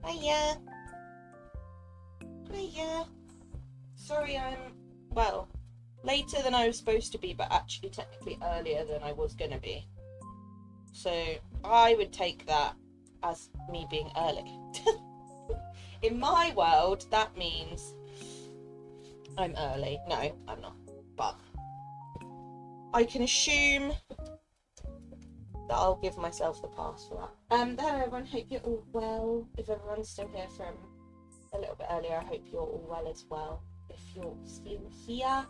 Hiya. Hiya. Sorry, I'm, well, later than I was supposed to be, but actually technically earlier than I was going to be. So I would take that as me being early. In my world, that means I'm early. No, I'm not. But I can assume that I'll give myself the pass for that. Hello everyone, hope you're all well. If everyone's still here from a little bit earlier, I hope you're all well as well, if you're still here.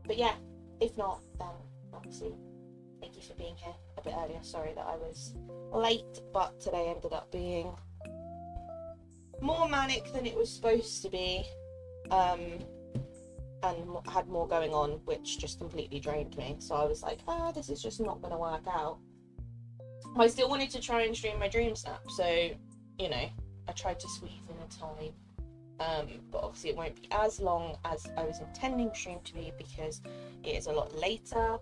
But yeah, if not, then obviously thank you for being here a bit earlier. Sorry that I was late, but today ended up being more manic than it was supposed to be, and had more going on, which just completely drained me. So I was like, this is just not going to work out. I still wanted to try and stream my dream snap, so, you know, I tried to squeeze in a time. But obviously it won't be as long as I was intending stream to be, because it is a lot later,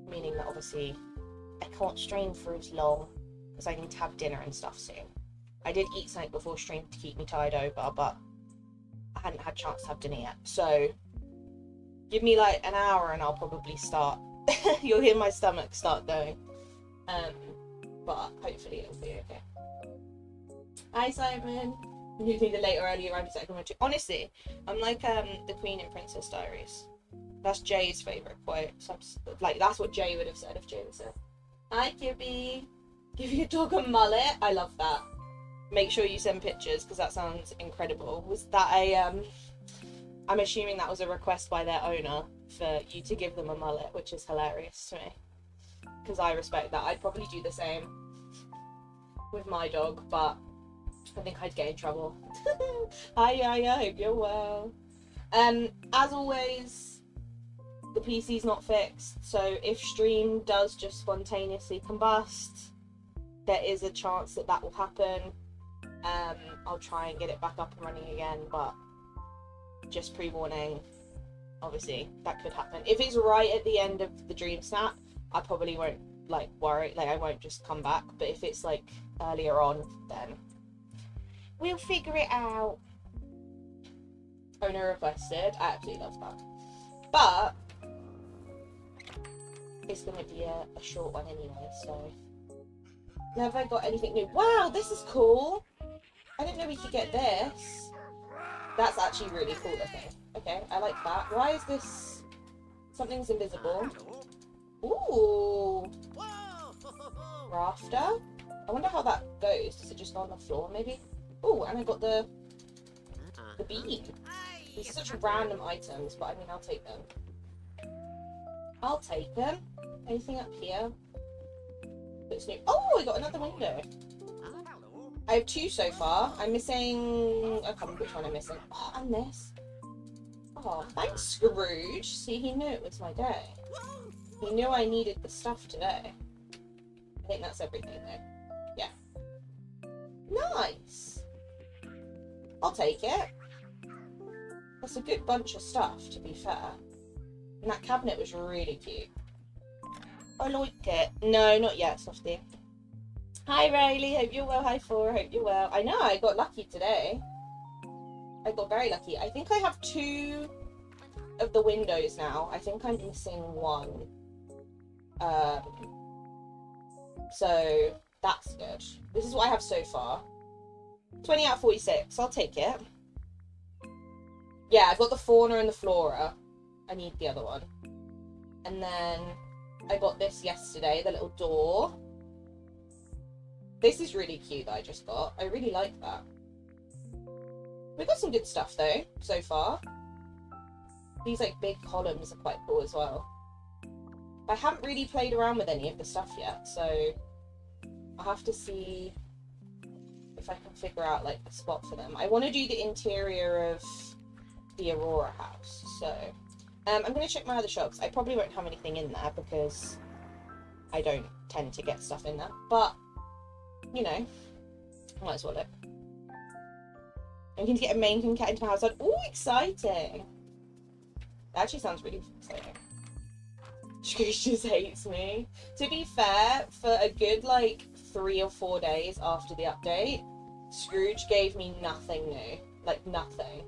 meaning that obviously I can't stream for as long because I need to have dinner and stuff soon. I did eat something before stream to keep me tied over, but I hadn't had a chance to have dinner yet, so give me like an hour and I'll probably start. You'll hear my stomach start going, but hopefully it'll be okay. Hi Simon. You need a later earlier around second two. Honestly, I'm like the Queen in Princess Diaries. That's Jay's favourite quote. So like that's what Jay would have said if Jay was there. Hi Kibby. Give your dog a mullet. I love that. Make sure you send pictures because that sounds incredible. Was that a I'm assuming that was a request by their owner for you to give them a mullet, which is hilarious to me, because I respect that. I'd probably do the same with my dog, but I think I'd get in trouble. Hi, I hope you're well. As always, the PC's not fixed, so if stream does just spontaneously combust, there is a chance that that will happen. I'll try and get it back up and running again, but just pre-warning, obviously that could happen. If it's right at the end of the dream snap, I probably won't like worry, like I won't just come back, but if it's like earlier on, then we'll figure it out. Owner requested. I absolutely love that, but it's gonna be a short one anyway, so never got anything new. Wow, this is cool. I didn't know we could get this. That's actually really cool looking. Okay, I like that. Why is this... Something's invisible. Ooh. Rafter. I wonder how that goes. Does it just go on the floor, maybe? Ooh, and I got the bean. These are such random items, but I mean, I'll take them. I'll take them. Anything up here? That's new. Oh, I got another window. I have 2 so far. I'm missing... I can't remember which one I'm missing. Oh, and this. Oh, thanks, Scrooge. See, he knew it was my day. He knew I needed the stuff today. I think that's everything, though. Yeah. Nice. I'll take it. That's a good bunch of stuff, to be fair. And that cabinet was really cute. I liked it. No, not yet, Softie. Hi Riley, hope you're well. Hi Fora, hope you're well. I know, I got lucky today. I got very lucky. I think I have 2 of the windows now. I think I'm missing 1. So that's good. This is what I have so far. 20 out of 46. I'll take it. Yeah, I've got the fauna and the flora. I need the other one. And then I got this yesterday, the little door. This is really cute that I just got. I really like that. We got some good stuff though, so far. These like big columns are quite cool as well. I haven't really played around with any of the stuff yet, so I'll have to see if I can figure out like a spot for them. I want to do the interior of the Aurora house, so I'm going to check my other shops. I probably won't have anything in there because I don't tend to get stuff in there, but you know, might as well look. I'm going to get a Maine cat into my house. Oh, exciting! That actually sounds really exciting. Scrooge just hates me. To be fair, for a good like 3 or 4 days after the update, Scrooge gave me nothing new. Like nothing.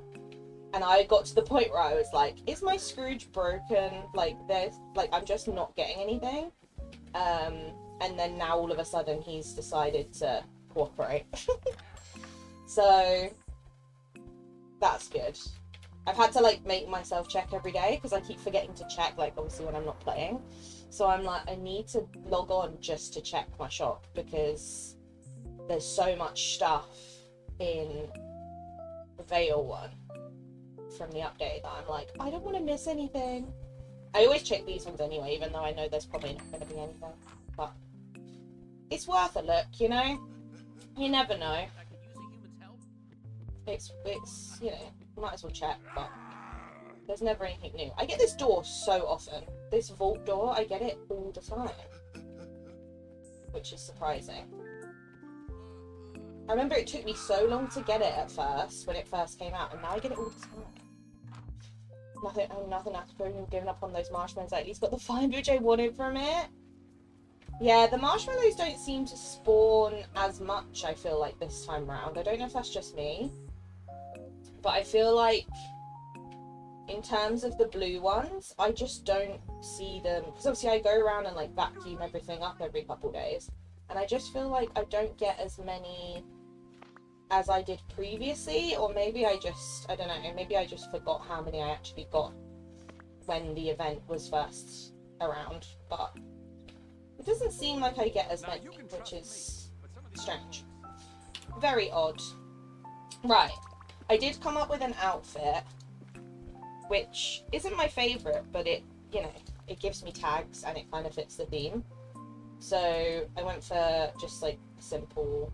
And I got to the point where I was like, is my Scrooge broken? Like there's like I'm just not getting anything. And then now all of a sudden he's decided to cooperate. So that's good. I've had to like make myself check every day because I keep forgetting to check, like obviously when I'm not playing. So I'm like, I need to log on just to check my shop because there's so much stuff in the Vale one from the update that I'm like, I don't want to miss anything. I always check these ones anyway, even though I know there's probably not going to be anything. But it's worth a look, you know? You never know. It's you know, might as well check, but there's never anything new. I get this door so often. This vault door, I get it all the time. Which is surprising. I remember it took me so long to get it at first, when it first came out, and now I get it all the time. Nothing after giving up on those marshmallows. I at least got the find which I wanted from it. Yeah, the marshmallows don't seem to spawn as much, I feel like, this time round. I don't know if that's just me. But I feel like, in terms of the blue ones, I just don't see them. Because obviously I go around and like vacuum everything up every couple days. And I just feel like I don't get as many as I did previously. Or maybe I don't know, maybe I just forgot how many I actually got when the event was first around. But it doesn't seem like I get as many, which is strange. Very odd. Right. I did come up with an outfit, which isn't my favourite, but it, you know, it gives me tags and it kind of fits the theme. So I went for just like a simple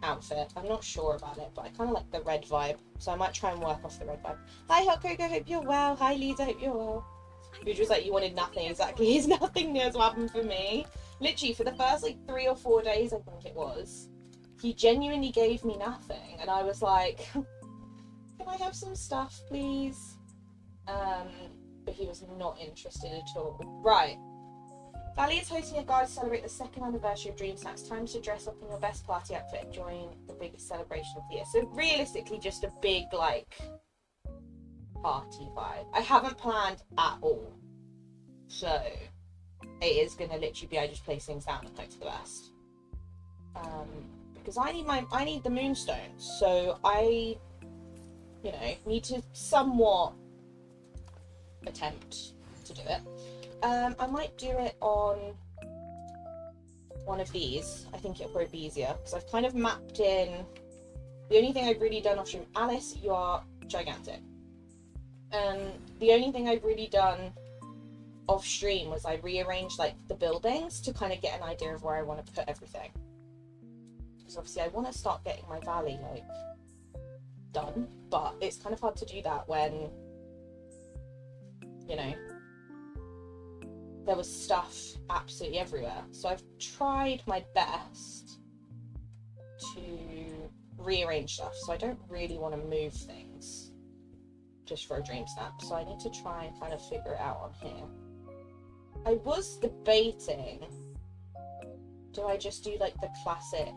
outfit. I'm not sure about it, but I kind of like the red vibe. So I might try and work off the red vibe. Hi Hot Coco, hope you're well. Hi Lisa, hope you're well. Which was like, you wanted nothing, exactly. It's nothing new has happened for me. Literally, for the first like 3 or 4 days, I think it was, he genuinely gave me nothing. And I was like, can I have some stuff, please? But he was not interested at all. Right. Valley is hosting a guide to celebrate the 2nd anniversary of Dream Snacks. Time to dress up in your best party outfit and join the biggest celebration of the year. So realistically, just a big, like, party vibe. I haven't planned at all. So it is going to literally be, I just place things down and hope for the best. Because I need the moonstones. So I, you know, need to somewhat attempt to do it. I might do it on one of these. I think it'll probably be easier because I've kind of mapped in the only thing I've really done off stream. Alice, you are gigantic. The only thing I've really done off stream was I rearranged like the buildings to kind of get an idea of where I want to put everything. Because obviously I want to start getting my valley like done, but it's kind of hard to do that when, you know, there was stuff absolutely everywhere. So I've tried my best to rearrange stuff. So I don't really want to move things just for a dream snap. So I need to try and kind of figure it out on here. I was debating, do I just do like the classic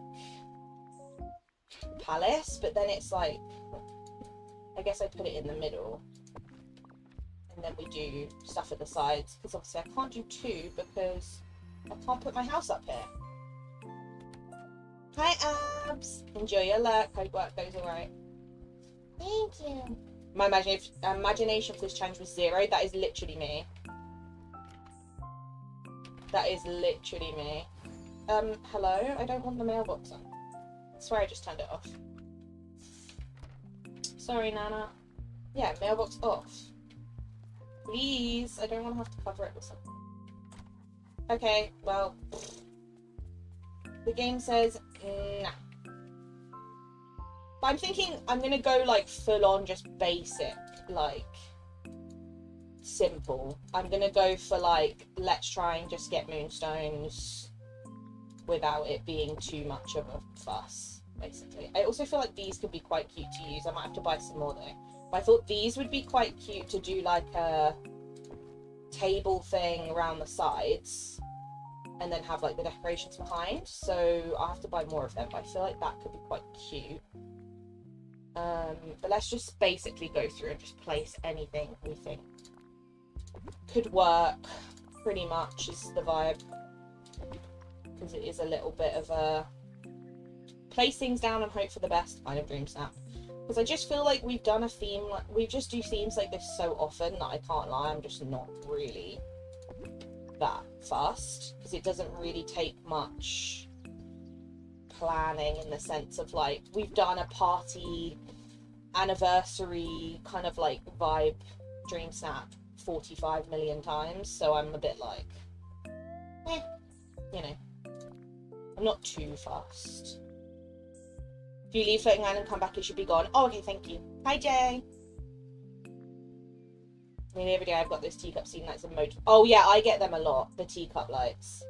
palace? But then it's like, I guess I put it in the middle. And then we do stuff at the sides, because obviously I can't do 2 because I can't put my house up here. Hi Abs! Enjoy your luck, hope work goes alright. Thank you. My imagination for this challenge was 0. That is literally me. That is literally me. Hello? I don't want the mailbox on. I swear I just turned it off. Sorry, Nana. Yeah, mailbox off. Please, I don't want to have to cover it with something. Okay, well, the game says nah. But I'm thinking I'm gonna go like full on just basic, like simple. I'm gonna go for like, let's try and just get moonstones without it being too much of a fuss, basically. I also feel like these could be quite cute to use. I might have to buy some more though. I thought these would be quite cute to do like a table thing around the sides and then have like the decorations behind. So I have to buy more of them, but I feel like that could be quite cute. But let's just basically go through and just place anything we think could work, pretty much is the vibe, because it is a little bit of a place things down and hope for the best kind of dream snap. Because I just feel like we've done a theme, like we just do themes like this so often that I can't lie, I'm just not really that fussed, because it doesn't really take much planning in the sense of like we've done a party anniversary kind of like vibe dream snap 45 million times, so I'm a bit like you know, I'm not too fussed. If you leave floating around and come back, it should be gone. Oh, okay, thank you. Hi, Jay. I mean, every day I've got those teacup scene lights and mode. Oh, yeah, I get them a lot, the teacup lights.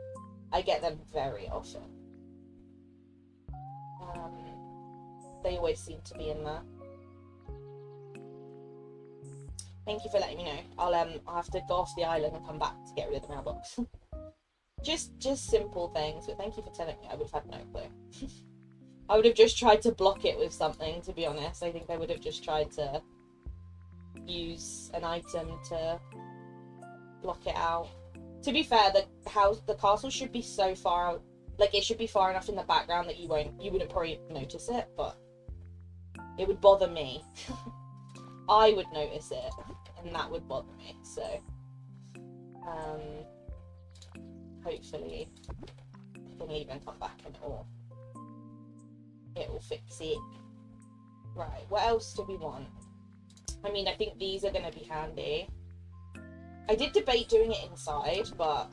I get them very often. They always seem to be in there. Thank you for letting me know. I'll have to go off the island and come back to get rid of the mailbox. just simple things, but thank you for telling me. I would have had no clue. I would have just tried to block it with something, to be honest. I think I would have just tried to use an item to block it out. To be fair, the castle should be so far out, like it should be far enough in the background that you wouldn't probably notice it, but it would bother me. I would notice it, and that would bother me, so hopefully I can even come back and it will fix it. Right, what else do we want? I mean, I think these are going to be handy. I did debate doing it inside, but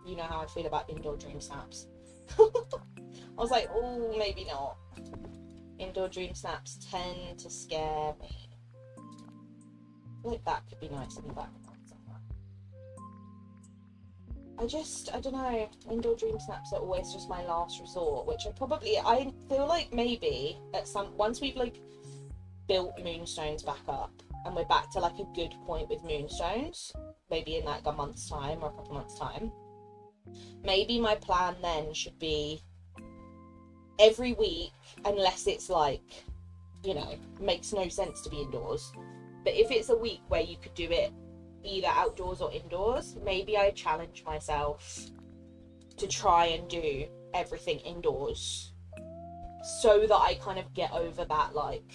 you know how I feel about indoor dream snaps. I was like, oh, maybe not. Indoor dream snaps tend to scare me. I feel like that could be nice in the background somewhere. I don't know, indoor dream snaps are always just my last resort, which I feel like maybe once we've like built moonstones back up and we're back to like a good point with moonstones, maybe in like a month's time or a couple months time, maybe my plan then should be every week, unless it's like, you know, makes no sense to be indoors, but if it's a week where you could do it either outdoors or indoors, maybe I challenge myself to try and do everything indoors so that I kind of get over that, like,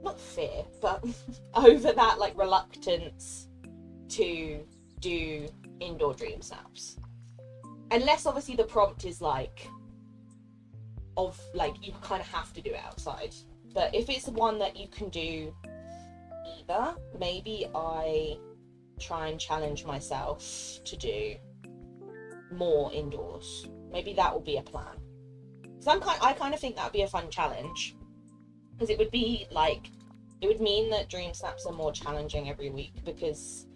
not fear, but over that like reluctance to do indoor dream snaps. Unless obviously the prompt is like of like you kind of have to do it outside, but if it's one that you can do either, maybe I try and challenge myself to do more indoors. Maybe that will be a plan, because I kind of think that would be a fun challenge, because it would be like, it would mean that dream snaps are more challenging every week, because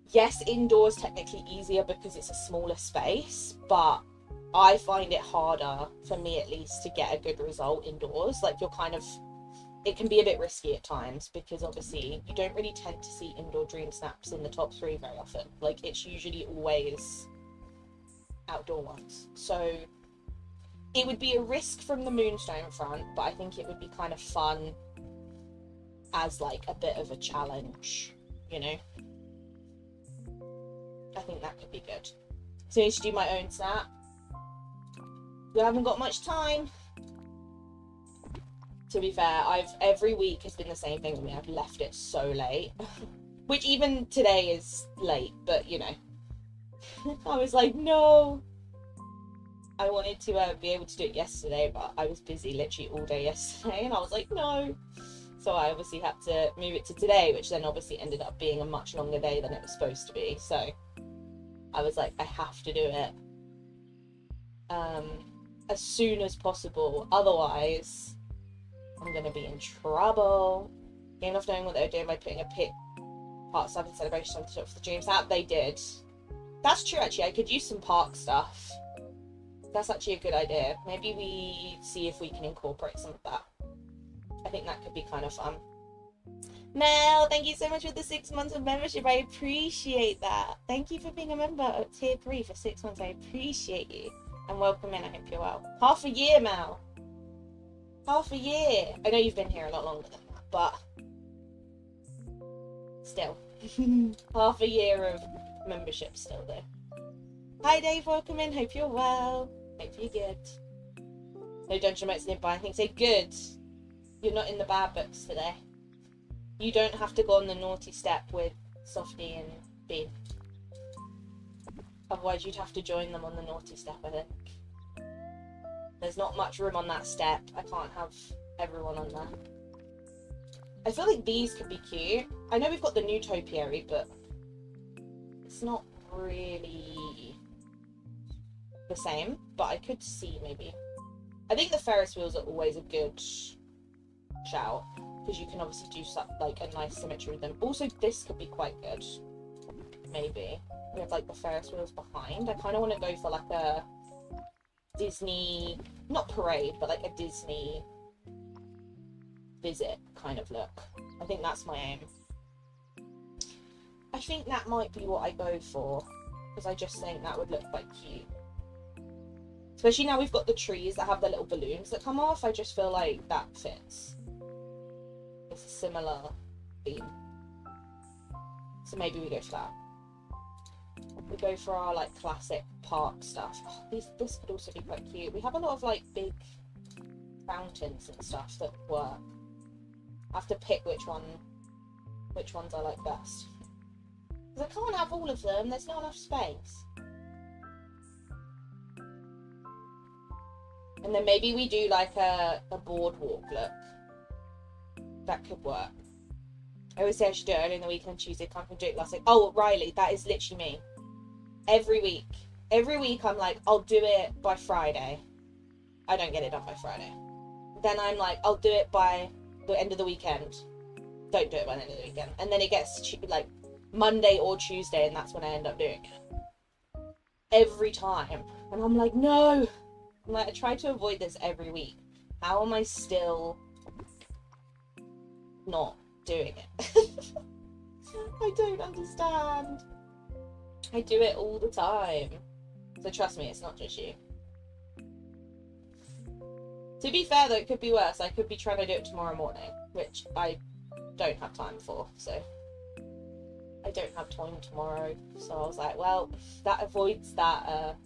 yes, indoors technically easier because it's a smaller space, but I find it harder, for me at least, to get a good result indoors. Like it can be a bit risky at times, because obviously you don't really tend to see indoor dream snaps in the top 3 very often. Like it's usually always outdoor ones. So it would be a risk from the moonstone front, but I think it would be kind of fun as like a bit of a challenge, you know? I think that could be good. So I need to do my own snap. We haven't got much time. To be fair, every week has been the same thing with me. I've left it so late. Which even today is late, but you know. I was like, no. I wanted to be able to do it yesterday, but I was busy literally all day yesterday, and I was like, no. So I obviously had to move it to today, which then obviously ended up being a much longer day than it was supposed to be. So I was like, I have to do it as soon as possible. Otherwise, I'm going to be in trouble. Game off knowing what they were doing by putting a park stuff in celebration on the top of the dreams app. They did. That's true, actually. I could use some park stuff. That's actually a good idea. Maybe we see if we can incorporate some of that. I think that could be kind of fun. Mel, thank you so much for the 6 months of membership. I appreciate that. Thank you for being a member of tier 3 for 6 months. I appreciate you. And welcome in. I hope you're well. Half a year, Mel. Half a year. I know you've been here a lot longer than that, but still. Half a year of membership still there. Hi Dave, welcome in. Hope you're well. Hope you're good. No dungeon mates nearby. I think say good. You're not in the bad books today. You don't have to go on the naughty step with Softy and Bean. Otherwise you'd have to join them on the naughty step, I think. There's not much room on that step. I can't have everyone on there. I feel like these could be cute. I know we've got the new topiary, but it's not really the same. But I could see maybe. I think the Ferris wheels are always a good shout, because you can obviously do like a nice symmetry with them. Also, this could be quite good. Maybe. We have like the Ferris wheels behind. I kind of want to go for like a Disney, not parade, but like a Disney visit kind of look. I think that's my aim. I think that might be what I go for, because I just think that would look quite cute. Especially now we've got the trees that have the little balloons that come off. I just feel like that fits. It's a similar theme. So maybe we go for that. We go for our like classic park stuff. Oh, this could also be quite cute. We have a lot of like big fountains and stuff that work. I have to pick which ones I like best. Because I can't have all of them. There's not enough space. And then maybe we do like a boardwalk look. That could work. I always say I should do it early in the week on Tuesday. Can't do it last week. Oh, Riley, that is literally me. Every week I'm like, I'll do it by Friday. I don't get it done by Friday. Then I'm like, I'll do it by the end of the weekend. Don't do it by the end of the weekend. And then it gets like Monday or Tuesday, and that's when I end up doing it. Every time. And I'm like, no. I'm like, I try to avoid this every week. How am I still not doing it? I don't understand. I do it all the time. So trust me, it's not just you. To be fair though, it could be worse. I could be trying to do it tomorrow morning, which I don't have time for, so I don't have time tomorrow. So I was like, well, that avoids that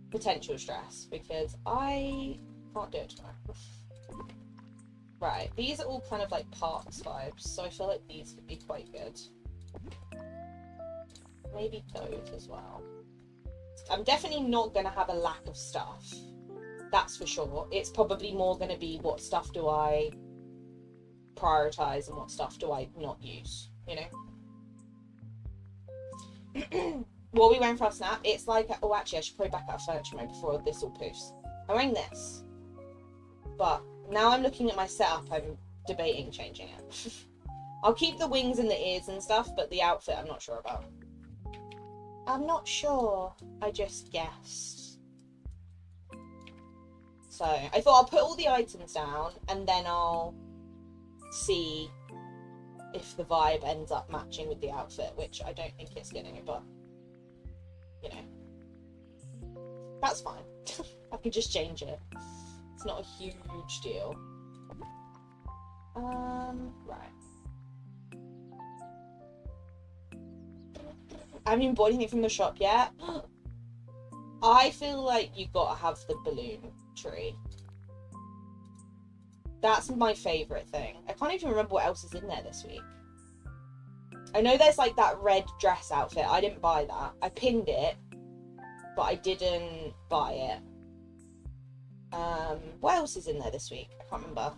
potential stress, because I can't do it tomorrow. Right, these are all kind of like parks vibes, so I feel like these could be quite good. Maybe those as well. I'm definitely not going to have a lack of stuff. That's for sure. It's probably more going to be what stuff do I prioritise and what stuff do I not use, you know? What are we wearing for our snap? It's like, oh actually I should probably back out furniture mode before this all poofs. I'm wearing this. But now I'm looking at my setup, I'm debating changing it. I'll keep the wings and the ears and stuff, but the outfit I'm not sure about. I'm not sure. I just guessed. So I thought I'll put all the items down and then I'll see if the vibe ends up matching with the outfit, which I don't think it's gonna, but you know, that's fine. I could just change it. It's not a huge deal. Right. I haven't even bought anything from the shop yet. I feel like you gotta have the balloon tree. That's my favourite thing. I can't even remember what else is in there this week. I know there's like that red dress outfit. I didn't buy that. I pinned it, but I didn't buy it. What else is in there this week? I can't remember.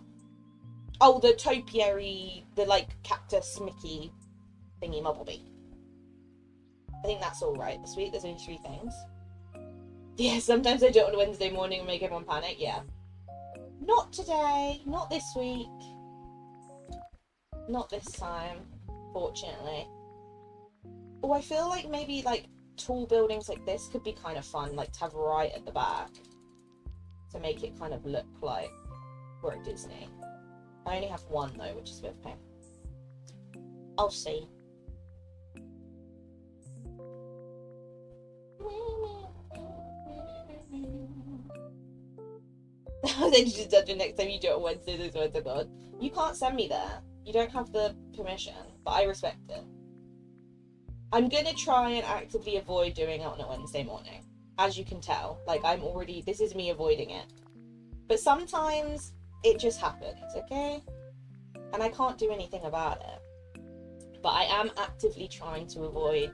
Oh, the topiary, the like cactus Mickey thingy mobbleby. I think that's all right this week. There's only 3 things. Yeah, sometimes I do it on a Wednesday morning and make everyone panic. Yeah. Not today. Not this week. Not this time, fortunately. Oh, I feel like maybe like tall buildings like this could be kind of fun, like to have right at the back. To make it kind of look like we're at Disney. I only have one though, which is a bit of a pain. I'll see. Then you just dungeon next time you do it on Wednesday. This Wednesday, God. You can't send me there. You don't have the permission, but I respect it. I'm gonna try and actively avoid doing it on a Wednesday morning. As you can tell, like this is me avoiding it. But sometimes it just happens, okay? And I can't do anything about it. But I am actively trying to avoid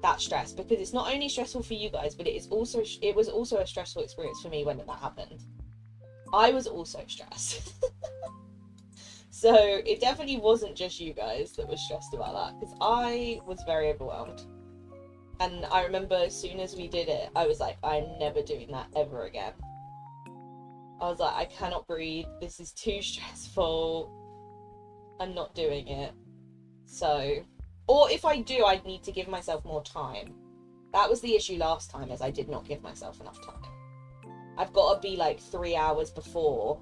that stress, because it's not only stressful for you guys, but it was also a stressful experience for me when that happened. I was also stressed. So it definitely wasn't just you guys that was stressed about that, because I was very overwhelmed. And I remember as soon as we did it, I was like, I'm never doing that ever again. I was like, I cannot breathe. This is too stressful. I'm not doing it. So, or if I do, I'd need to give myself more time. That was the issue last time, is I did not give myself enough time. I've got to be like 3 hours before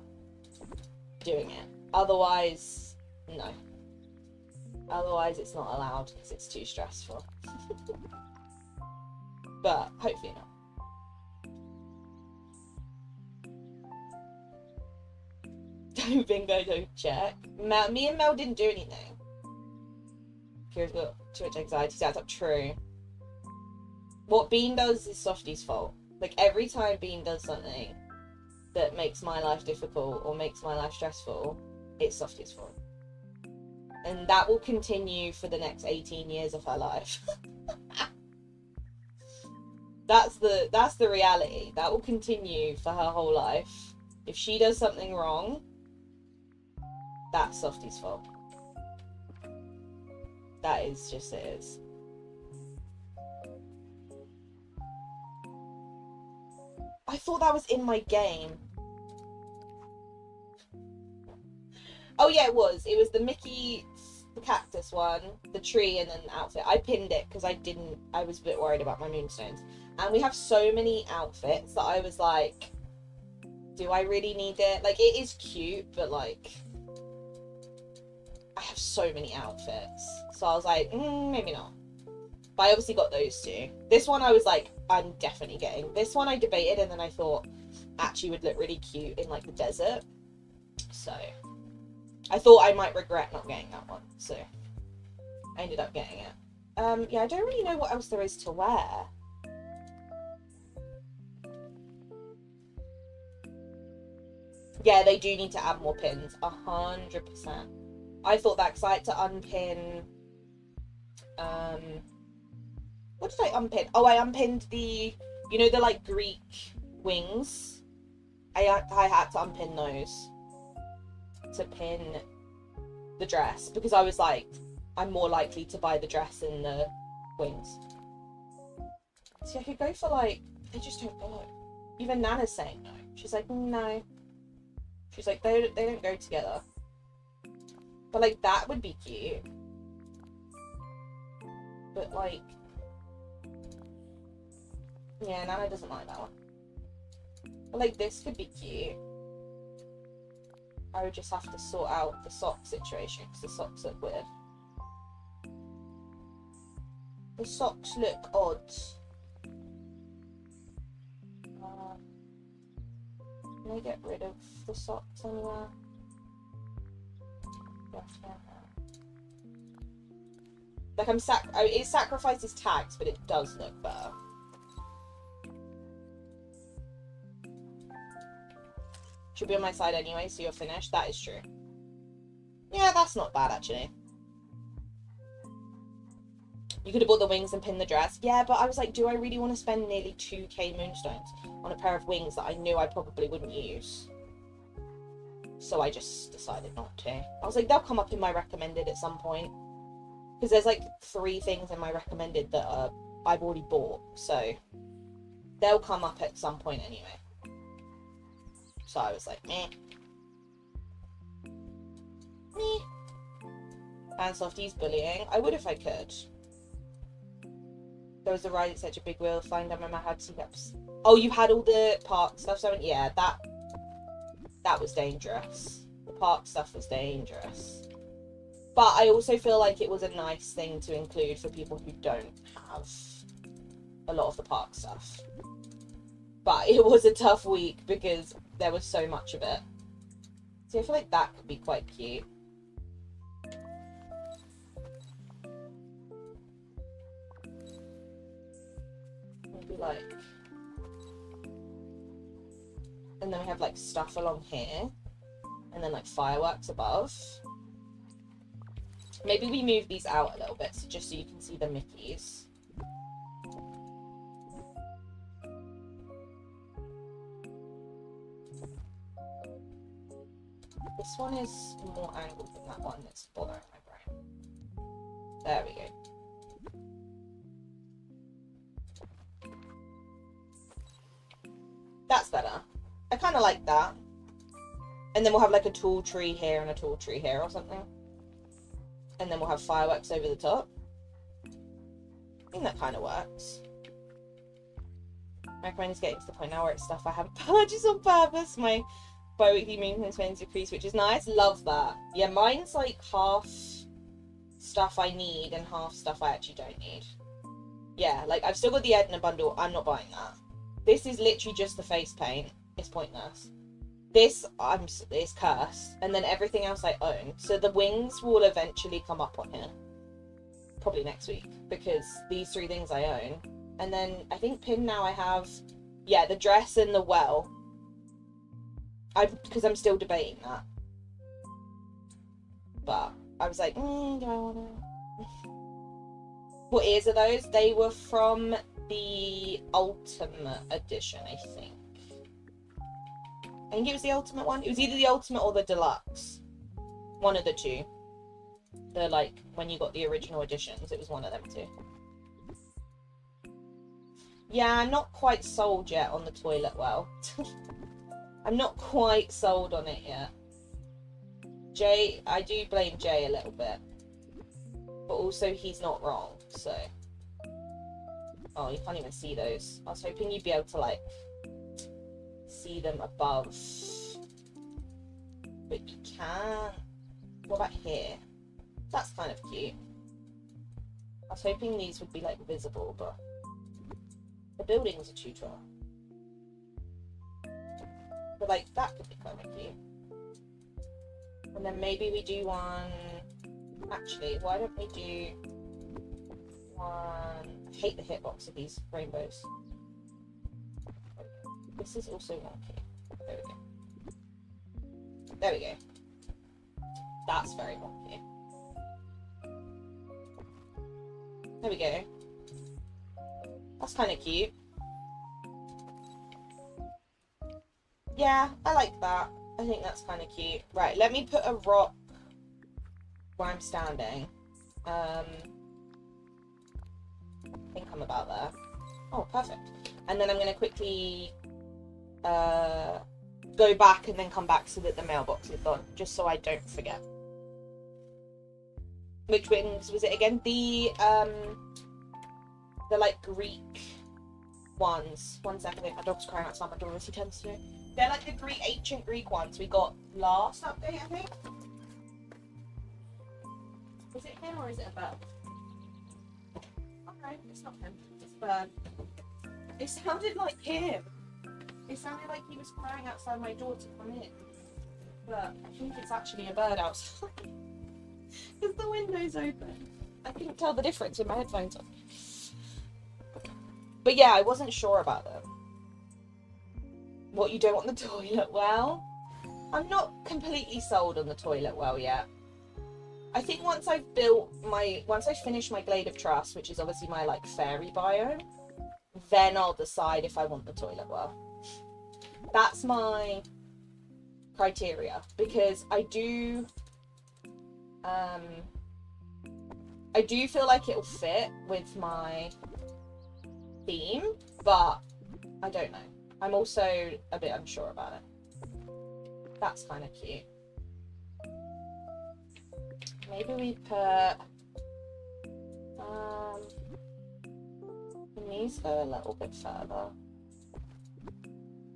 doing it. Otherwise, no. Otherwise, it's not allowed because it's too stressful. But hopefully not. Don't bingo, don't check. Me and Mel didn't do anything. Kira's got too much anxiety. That's not true. What Bean does is Softy's fault. Like, every time Bean does something that makes my life difficult or makes my life stressful, it's Softy's fault. And that will continue for the next 18 years of her life. That's the reality. That will continue for her whole life. If she does something wrong, that's Softy's fault. That is just it is. I thought that was in my game. Oh yeah, it was. It was the Mickey, the cactus one, the tree, and then the outfit. I pinned it because I was a bit worried about my moonstones. And we have so many outfits that I was like, do I really need it? Like, it is cute, but like, I have so many outfits. So I was like, maybe not. But I obviously got those two. This one I was like, I'm definitely getting. This one I debated, and then I thought actually would look really cute in like the desert. So I thought I might regret not getting that one. So I ended up getting it. Yeah, I don't really know what else there is to wear. Yeah, they do need to add more pins. 100%. I thought that because I had to unpin. What did I unpin? Oh, I unpinned the, you know, the like Greek wings. I had to unpin those to pin the dress, because I was like, I'm more likely to buy the dress than the wings. See, I could go for like, they just don't go. Even Nana's saying no. She's like, no. She's like, they don't go together. But like, that would be cute. But like, yeah, Nana doesn't like that one. But like, this could be cute. I would just have to sort out the sock situation, because the socks look weird. The socks look odd. Can I get rid of the socks anywhere? Like, it sacrifices tags, but it does look better. Should be on my side anyway, so you're finished. That is true. Yeah, that's not bad, actually. You could have bought the wings and pinned the dress. Yeah, but I was like, do I really want to spend nearly 2k moonstones on a pair of wings that I knew I probably wouldn't use? So I just decided not to. I was like, they'll come up in my recommended at some point. Because there's like 3 things in my recommended that I've already bought. So they'll come up at some point anyway. So I was like, meh. Meh. And Softy's bullying. I would if I could. There was a ride at such a big wheel. Flying down my mouth, had some gaps. Oh, you had all the park stuff, so yeah, that was dangerous. The park stuff was dangerous. But I also feel like it was a nice thing to include for people who don't have a lot of the park stuff. But it was a tough week because there was so much of it. So I feel like that could be quite cute. Maybe like... And then we have like stuff along here. And then like fireworks above. Maybe we move these out a little bit, so just so you can see the Mickeys. This one is more angled than that one. It's bothering my brain. There we go. That's better. I kind of like that. And then we'll have like a tall tree here and a tall tree here or something. And then we'll have fireworks over the top. I think that kind of works. My brain is getting to the point now where it's stuff I haven't purchased on purpose. My bi-weekly maintenance payments decrease, which is nice. Love that. Yeah, mine's like half stuff I need and half stuff I actually don't need. Yeah, like I've still got the Edna bundle. I'm not buying that. This is literally just the face paint. It's pointless. This, it's cursed, and then everything else I own. So the wings will eventually come up on here. Probably next week, because these 3 things I own. And then, I think pin now I have, yeah, the dress and the well. Because I'm still debating that. But, I was like, do I want to... What ears are those? They were from the Ultimate Edition, I think. I think it was the Ultimate one. It was either the Ultimate or the Deluxe. One of the two. The, like, when you got the original editions, it was one of them two. Yeah, I'm not quite sold yet on the toilet well. I'm not quite sold on it yet. Jay, I do blame Jay a little bit. But also, he's not wrong, so... Oh, you can't even see those. I was hoping you'd be able to, like... see them above, but you can't. What about here? That's kind of cute. I was hoping these would be like visible, but the buildings are too tall. But like that could be kind of cute. And then maybe we do one. Actually, why don't we do one? I hate the hitbox of these rainbows. This is also wonky. There we go. There we go. That's very wonky. There we go. That's kind of cute. Yeah, I like that. I think that's kind of cute. Right, let me put a rock where I'm standing. I think I'm about there. Oh, perfect. And then I'm going to quickly go back and then come back so that the mailbox is gone, just so I don't forget. Which wings was it again? The like Greek ones. 1 second, I think my dog's crying outside my door as he tends to. They're like the ancient Greek ones we got last update, I think. Is it him or is it a bird? Okay, it's not him. It's a bird. It sounded like him. It sounded like he was crying outside my door to come in. But I think it's actually a bird outside. Because the window's open. I couldn't tell the difference with my headphones on. But yeah, I wasn't sure about them. What, you don't want the toilet well? I'm not completely sold on the toilet well yet. I think once I finish my Glade of Trust, which is obviously my like fairy biome, then I'll decide if I want the toilet well. That's my criteria, because I do feel like it'll fit with my theme, but I don't know. I'm also a bit unsure about it. That's kind of cute. Maybe we put can these go a little bit further?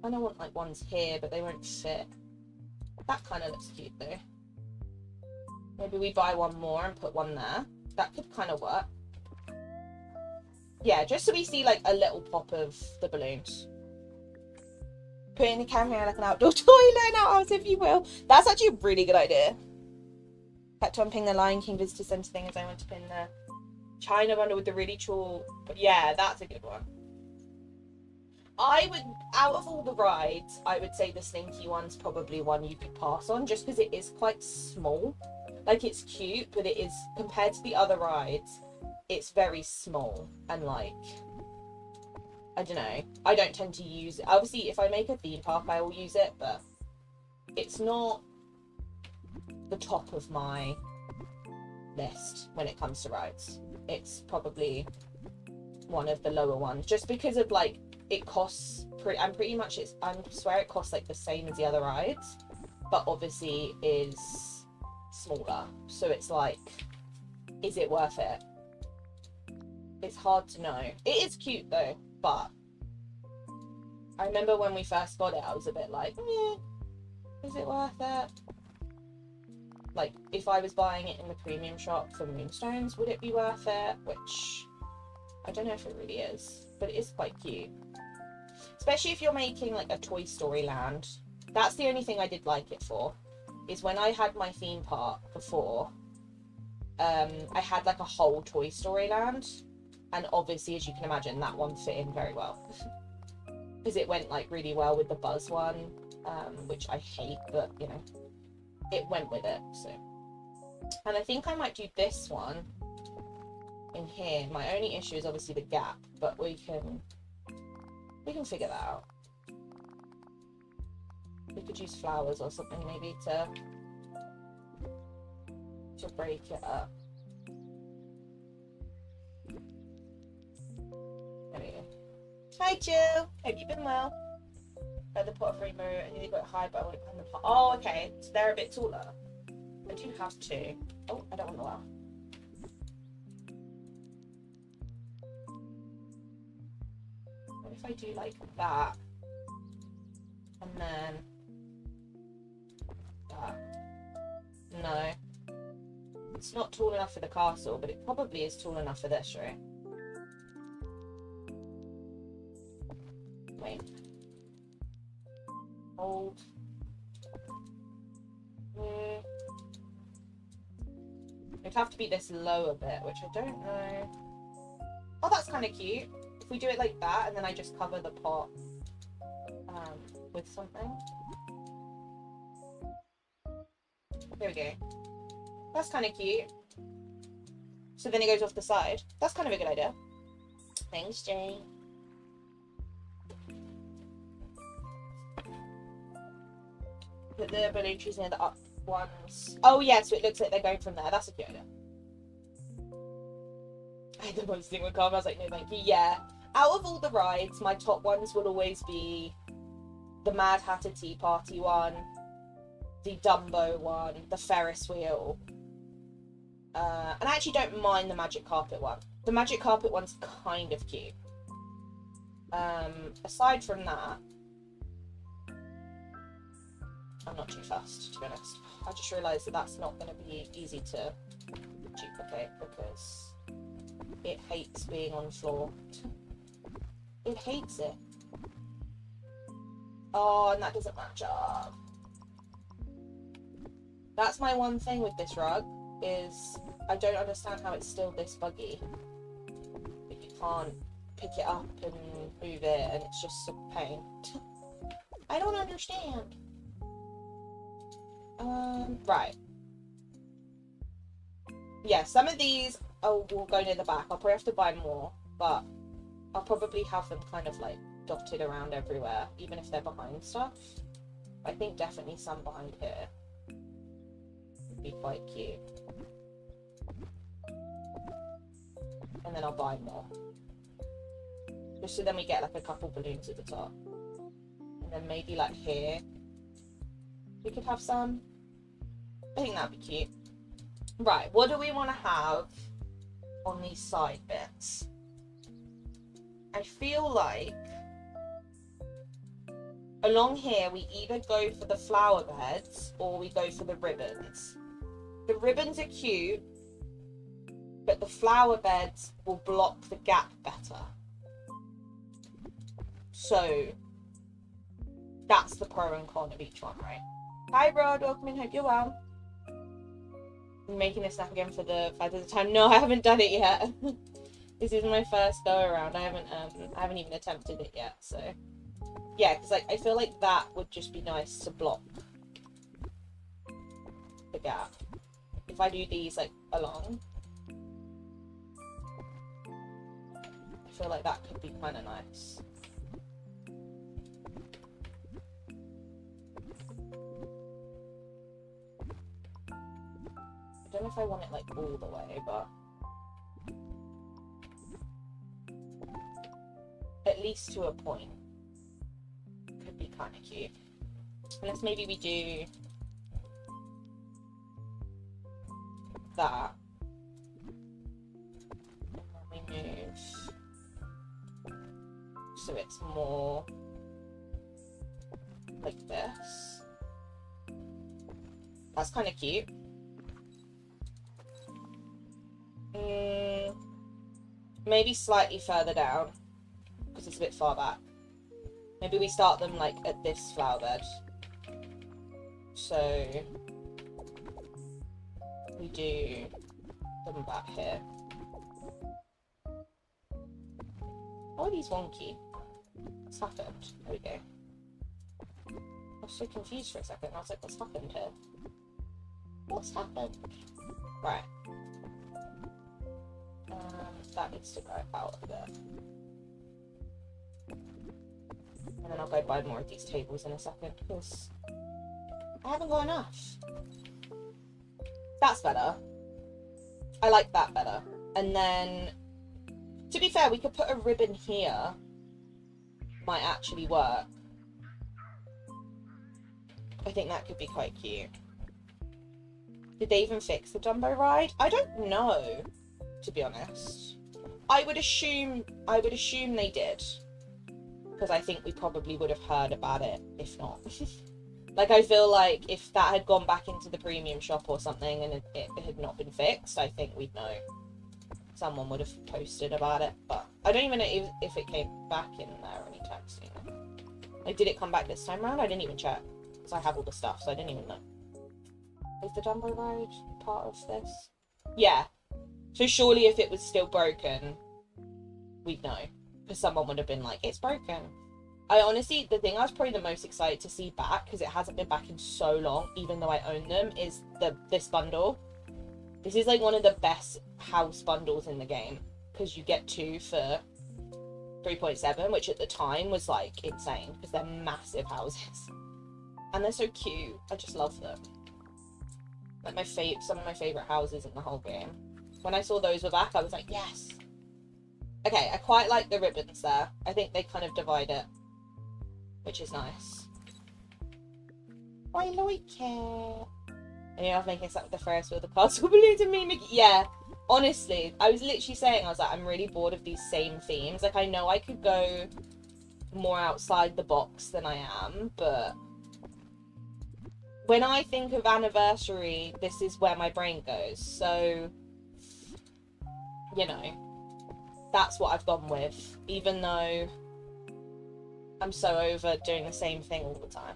I don't want like ones here, but they won't fit. That kind of looks cute though. Maybe we buy one more and put one there. That could kind of work. Yeah, just so we see like a little pop of the balloons. Putting the camera like an outdoor toilet in our house, if you will. That's actually a really good idea. Kept on ping the Lion King Visitor Centre thing as I went to pin the China bundle with the really tall. But yeah, that's a good one. I would, out of all the rides, I would say the Slinky one's probably one you could pass on, just because it is quite small. Like, it's cute, but it is, compared to the other rides, it's very small. And like, I don't know, I don't tend to use it. Obviously, if I make a theme park, I will use it, but it's not the top of my list when it comes to rides. It's probably one of the lower ones, just because of like, it costs I swear it costs like the same as the other rides, but obviously is smaller. So it's like, is it worth it? It's hard to know. It is cute though, but I remember when we first got it, I was a bit like, is it worth it? Like, if I was buying it in the premium shop for Moonstones, would it be worth it? Which, I don't know if it really is, but it is quite cute. Especially if you're making like a Toy Story land. That's the only thing I did like it for, is when I had my theme park before, I had like a whole Toy Story land, and obviously, as you can imagine, that one fit in very well. Because it went like really well with the Buzz one, which I hate, but you know, it went with it, so. And I think I might do this one in here. My only issue is obviously the gap, but we can figure that out. We could use flowers or something maybe to break it up. There we go. Hi Jill! Hope you've been well. The pot of rainbow, I nearly got high, but I went behind the pot. Oh, okay. So they're a bit taller. I do have two. Oh, I don't want to laugh. What if I do like that? And then that? No. It's not tall enough for the castle, but it probably is tall enough for this, right? Wait. Hold. It'd have to be this lower bit, which I don't know. Oh, that's kind of cute. If we do it like that, and then I just cover the pot with something. There we go. That's kind of cute. So then it goes off the side. That's kind of a good idea. Thanks, Jane. Put the balloon trees near the up ones. Oh yeah, so it looks like they're going from there. That's a good idea. I had the most thing with Carmen. I was like, no thank you. Yeah. Out of all the rides, my top ones will always be the Mad Hatter Tea Party one, the Dumbo one, the Ferris wheel. And I actually don't mind the Magic Carpet one. The Magic Carpet one's kind of cute. Aside from that, I'm not too fussed, to be honest. I just realised that that's not going to be easy to duplicate because it hates being on the floor. It hates it. Oh, and that doesn't match up. That's my one thing with this rug, is I don't understand how it's still this buggy. But you can't pick it up and move it, and it's just a pain. I don't understand. Right. Yeah, some of these will go near the back. I'll probably have to buy more, but I'll probably have them kind of like dotted around everywhere, even if they're behind stuff. I think definitely some behind here would be quite cute. And then I'll buy more. Just so then we get like a couple balloons at the top. And then maybe like here, we could have some. I think that'd be cute. Right, what do we want to have on these side bits? I feel like along here we either go for the flower beds or we go for the ribbons. The ribbons are cute, but the flower beds will block the gap better. So that's the pro and con of each one, right? Hi, Rod. Welcome in. Hope you're well. I'm making this snap again for the 5th time. No, I haven't done it yet. This is my first go around. I haven't even attempted it yet. So yeah, because like I feel like that would just be nice to block the gap. If I do these like along, I feel like that could be kind of nice. I don't know if I want it like all the way, but at least to a point. Could be kind of cute. Unless maybe we do that. And then we move so it's more like this. That's kind of cute. Maybe slightly further down because it's a bit far back. Maybe we start them like at this flower bed. So we do them back here. Oh, are these wonky? What's happened? There we go. I was so confused for a second. I was like, what's happened here? What's happened? Right. That needs to go out a bit. And then I'll go buy more of these tables in a second because I haven't got enough. That's better. I like that better. And then, to be fair, we could put a ribbon here. Might actually work. I think that could be quite cute. Did they even fix the Dumbo ride? I don't know, to be honest. I would assume they did. Because I think we probably would have heard about it, if not. Like, I feel like if that had gone back into the premium shop or something and it had not been fixed, I think we'd know. Someone would have posted about it. But I don't even know if it came back in there anytime soon. Like, did it come back this time around? I didn't even check. Because I have all the stuff, so I didn't even know. Is the Dumbo ride part of this? Yeah. So surely if it was still broken, we'd know. Because someone would have been like, it's broken. I honestly, the thing I was probably the most excited to see back, because it hasn't been back in so long, even though I own them, is this bundle. This is like one of the best house bundles in the game. Because you get 2 for 3.7, which at the time was like insane. Because they're massive houses. And they're so cute. I just love them. Like some of my favourite houses in the whole game. When I saw those were back, I was like, yes. Okay, I quite like the ribbons there. I think they kind of divide it, which is nice. I like it. And you're not making something with the Ferris wheel, the castle balloons and me, Mickey. Yeah, honestly, I was literally saying, I was like, I'm really bored of these same themes. Like, I know I could go more outside the box than I am, but when I think of anniversary, this is where my brain goes. So, you know, that's what I've gone with, even though I'm so over doing the same thing all the time.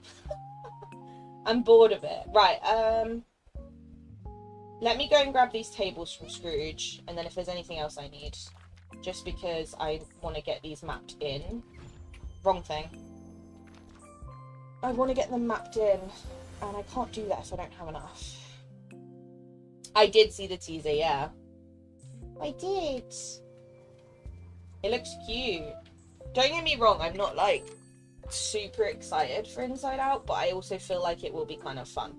I'm bored of it. Right, let me go and grab these tables from Scrooge, and then if there's anything else I need, just because I want to get these mapped in. Wrong thing. I want to get them mapped in, and I can't do that if I don't have enough. I did see the teaser, yeah. I did. It looks cute. Don't get me wrong, I'm not like super excited for Inside Out, but I also feel like it will be kind of fun.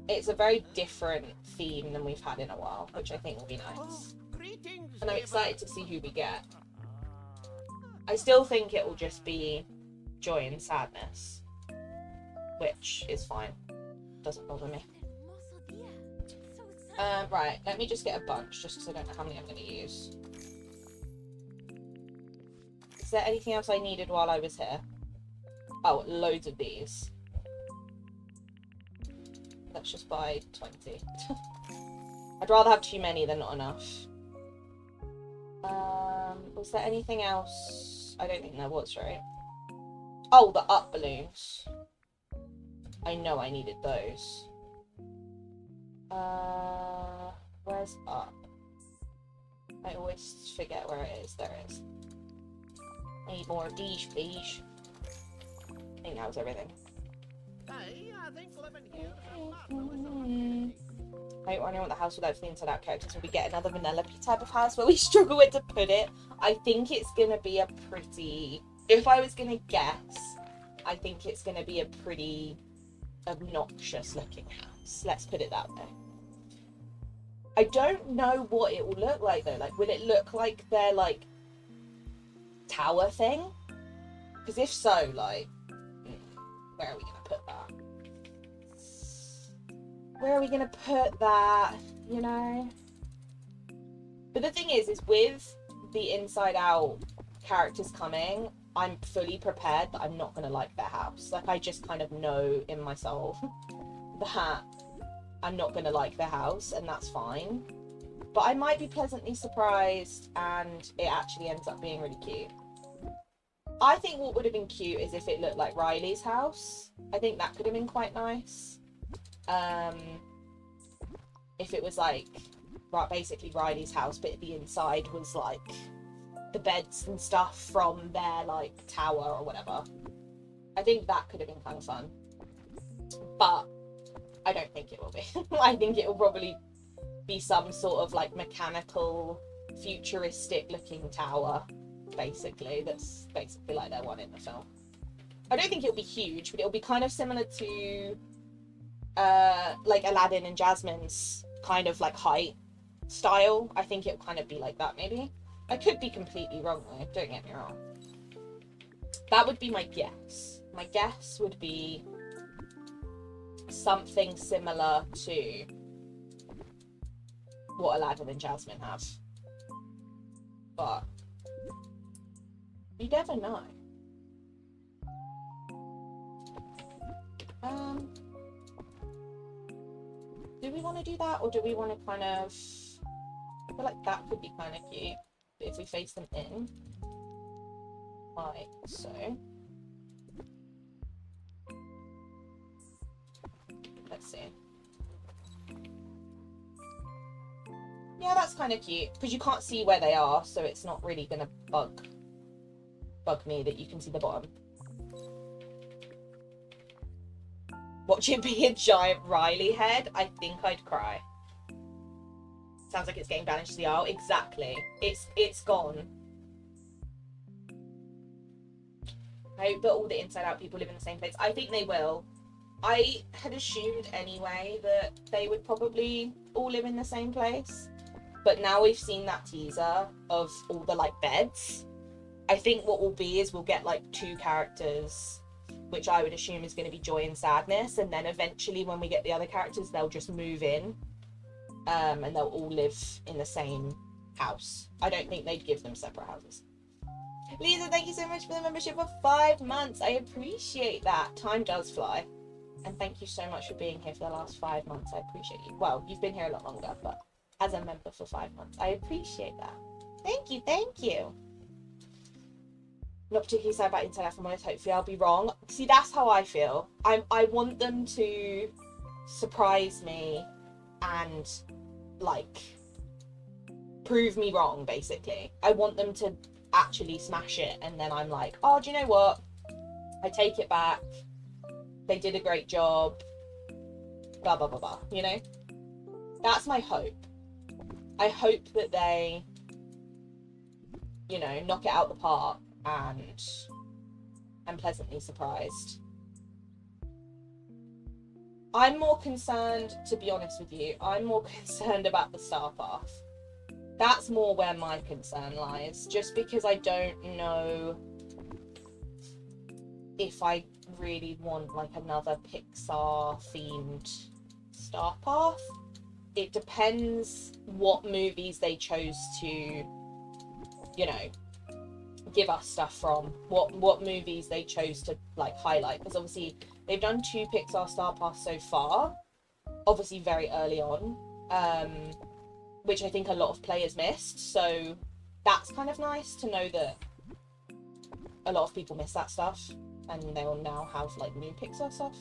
It's a very different theme than we've had in a while, which I think will be nice. And I'm excited to see who we get. I still think it will just be joy and sadness, which is fine. Doesn't bother me. Right, let me just get a bunch, just because I don't know how many I'm going to use. Is there anything else I needed while I was here? Oh, loads of these. Let's let's just buy 20. I'd rather have too many than not enough. Was there anything else? I don't think there was, right? Oh, the up balloons. I know I needed those. Where's up? I always forget where it is. There it is. I need more of these, please. I think that was everything. I only want the house without the inside out characters, and we get another Vanellope type of house where we struggle with to put it. I think it's gonna be a pretty, if I was gonna guess, I think it's gonna be a pretty obnoxious looking house. Let's put it that way. I don't know what it will look like though. Like, will it look like their like tower thing? Because if so, like, where are we gonna put that? Where are we gonna put that? You know. But the thing is with the inside out characters coming, I'm fully prepared that I'm not gonna like their house. Like, I just kind of know in my soul that I'm not gonna like their house, and that's fine. But I might be pleasantly surprised and it actually ends up being really cute. I think what would have been cute is if it looked like Riley's house. I think that could have been quite nice. If it was like basically Riley's house, but the inside was like the beds and stuff from their like tower or whatever. I think that could have been kind of fun. But I don't think it will be. I think it will probably be some sort of like mechanical, futuristic looking tower, basically, that's basically like their one in the film. I don't think it'll be huge, but it'll be kind of similar to like Aladdin and Jasmine's kind of like height style. I think it'll kind of be like that, maybe. I could be completely wrong though, don't get me wrong. That would be my guess. My guess would be something similar to what Aladdin and Jasmine have. But you never know. Do we want to do that, or do we want to kind of, I feel like that could be kind of cute if we face them in, like so. Let's see. Yeah, that's kind of cute, because you can't see where they are, so it's not really going to bug me that you can see the bottom. Watch it be a giant Riley head, I think I'd cry. Sounds like it's getting banished to the aisle. Exactly. It's gone. I hope that all the inside out people live in the same place. I think they will. I had assumed anyway that they would probably all live in the same place. But now we've seen that teaser of all the like beds. I think what will be is we'll get like 2 characters, which I would assume is going to be Joy and Sadness, and then eventually when we get the other characters, they'll just move in, and they'll all live in the same house. I don't think they'd give them separate houses. Lisa, thank you so much for the membership for 5 months. I appreciate that. Time does fly. And thank you so much for being here for the last 5 months. I appreciate you. Well, you've been here a lot longer, but as a member for 5 months, I appreciate that. Thank you, thank you. Not particularly sad about Inside Out, if I'm honest. Hopefully I'll be wrong. See, that's how I feel. I want them to surprise me and, like, prove me wrong, basically. I want them to actually smash it, and then I'm like, oh, do you know what? I take it back. They did a great job. Blah, blah, blah, blah. You know? That's my hope. I hope that they, you know, knock it out the park. And I'm pleasantly surprised. I'm more concerned, to be honest with you, I'm more concerned about the Star Path. That's more where my concern lies, just because I don't know if I really want like another Pixar themed Star Path. It depends what movies they chose to, you know, give us stuff from, what movies they chose to like highlight, because obviously they've done 2 Pixar Star Paths so far. obviously very early on, which I think a lot of players missed. So that's kind of nice to know that a lot of people miss that stuff, and they'll now have like new Pixar stuff.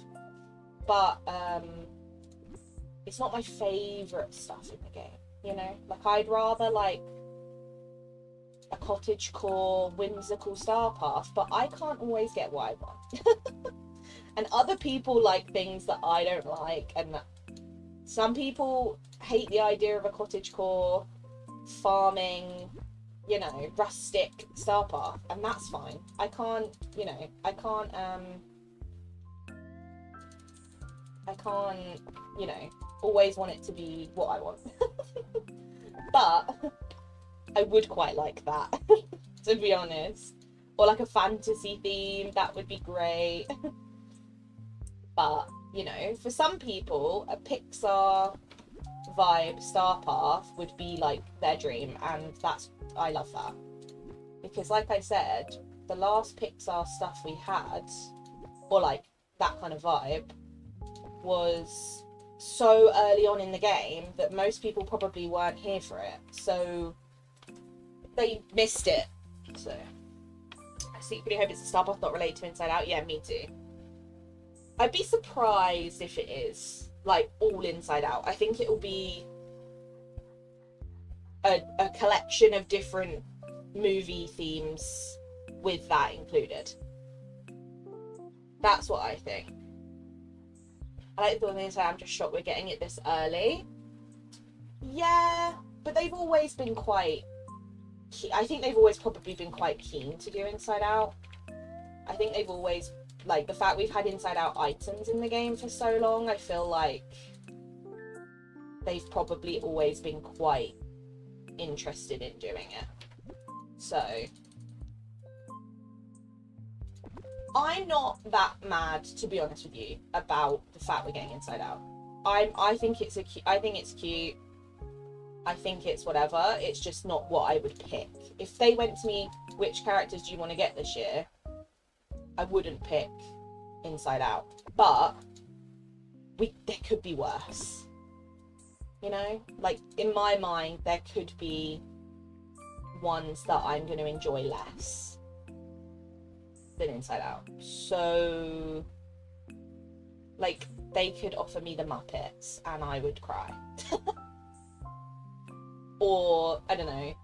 But it's not my favourite stuff in the game, you know? Like, I'd rather like a cottagecore whimsical star path, but I can't always get what I want. And other people like things that I don't like, and some people hate the idea of a cottagecore farming, you know, rustic star path, and that's fine. I can't, you know, I can't, you know, always want it to be what I want. But I would quite like that, to be honest. Or like a fantasy theme, that would be great. But, you know, for some people, a Pixar vibe star path would be like their dream, and I love that. Because like I said, the last Pixar stuff we had, or like that kind of vibe, was so early on in the game that most people probably weren't here for it, so they missed it. So I secretly hope it's a star path not related to Inside Out. Yeah, me too. I'd be surprised if it is like all Inside Out. I think it will be a collection of different movie themes with that included. That's what I think. I like the thing, I'm just shocked we're getting it this early. Yeah, but they've always been quite... I think they've always probably been quite keen to do Inside Out. I think they've always... Like, the fact we've had Inside Out items in the game for so long, I feel like they've probably always been quite interested in doing it. So... I'm not that mad, to be honest with you, about the fact we're getting Inside Out. I think it's cute. I think it's whatever. It's just not what I would pick. If they went to me, which characters do you want to get this year? I wouldn't pick Inside Out. But there could be worse. You know? Like, in my mind, there could be ones that I'm going to enjoy less than Inside Out. So, like, they could offer me the Muppets and I would cry. Or, I don't know,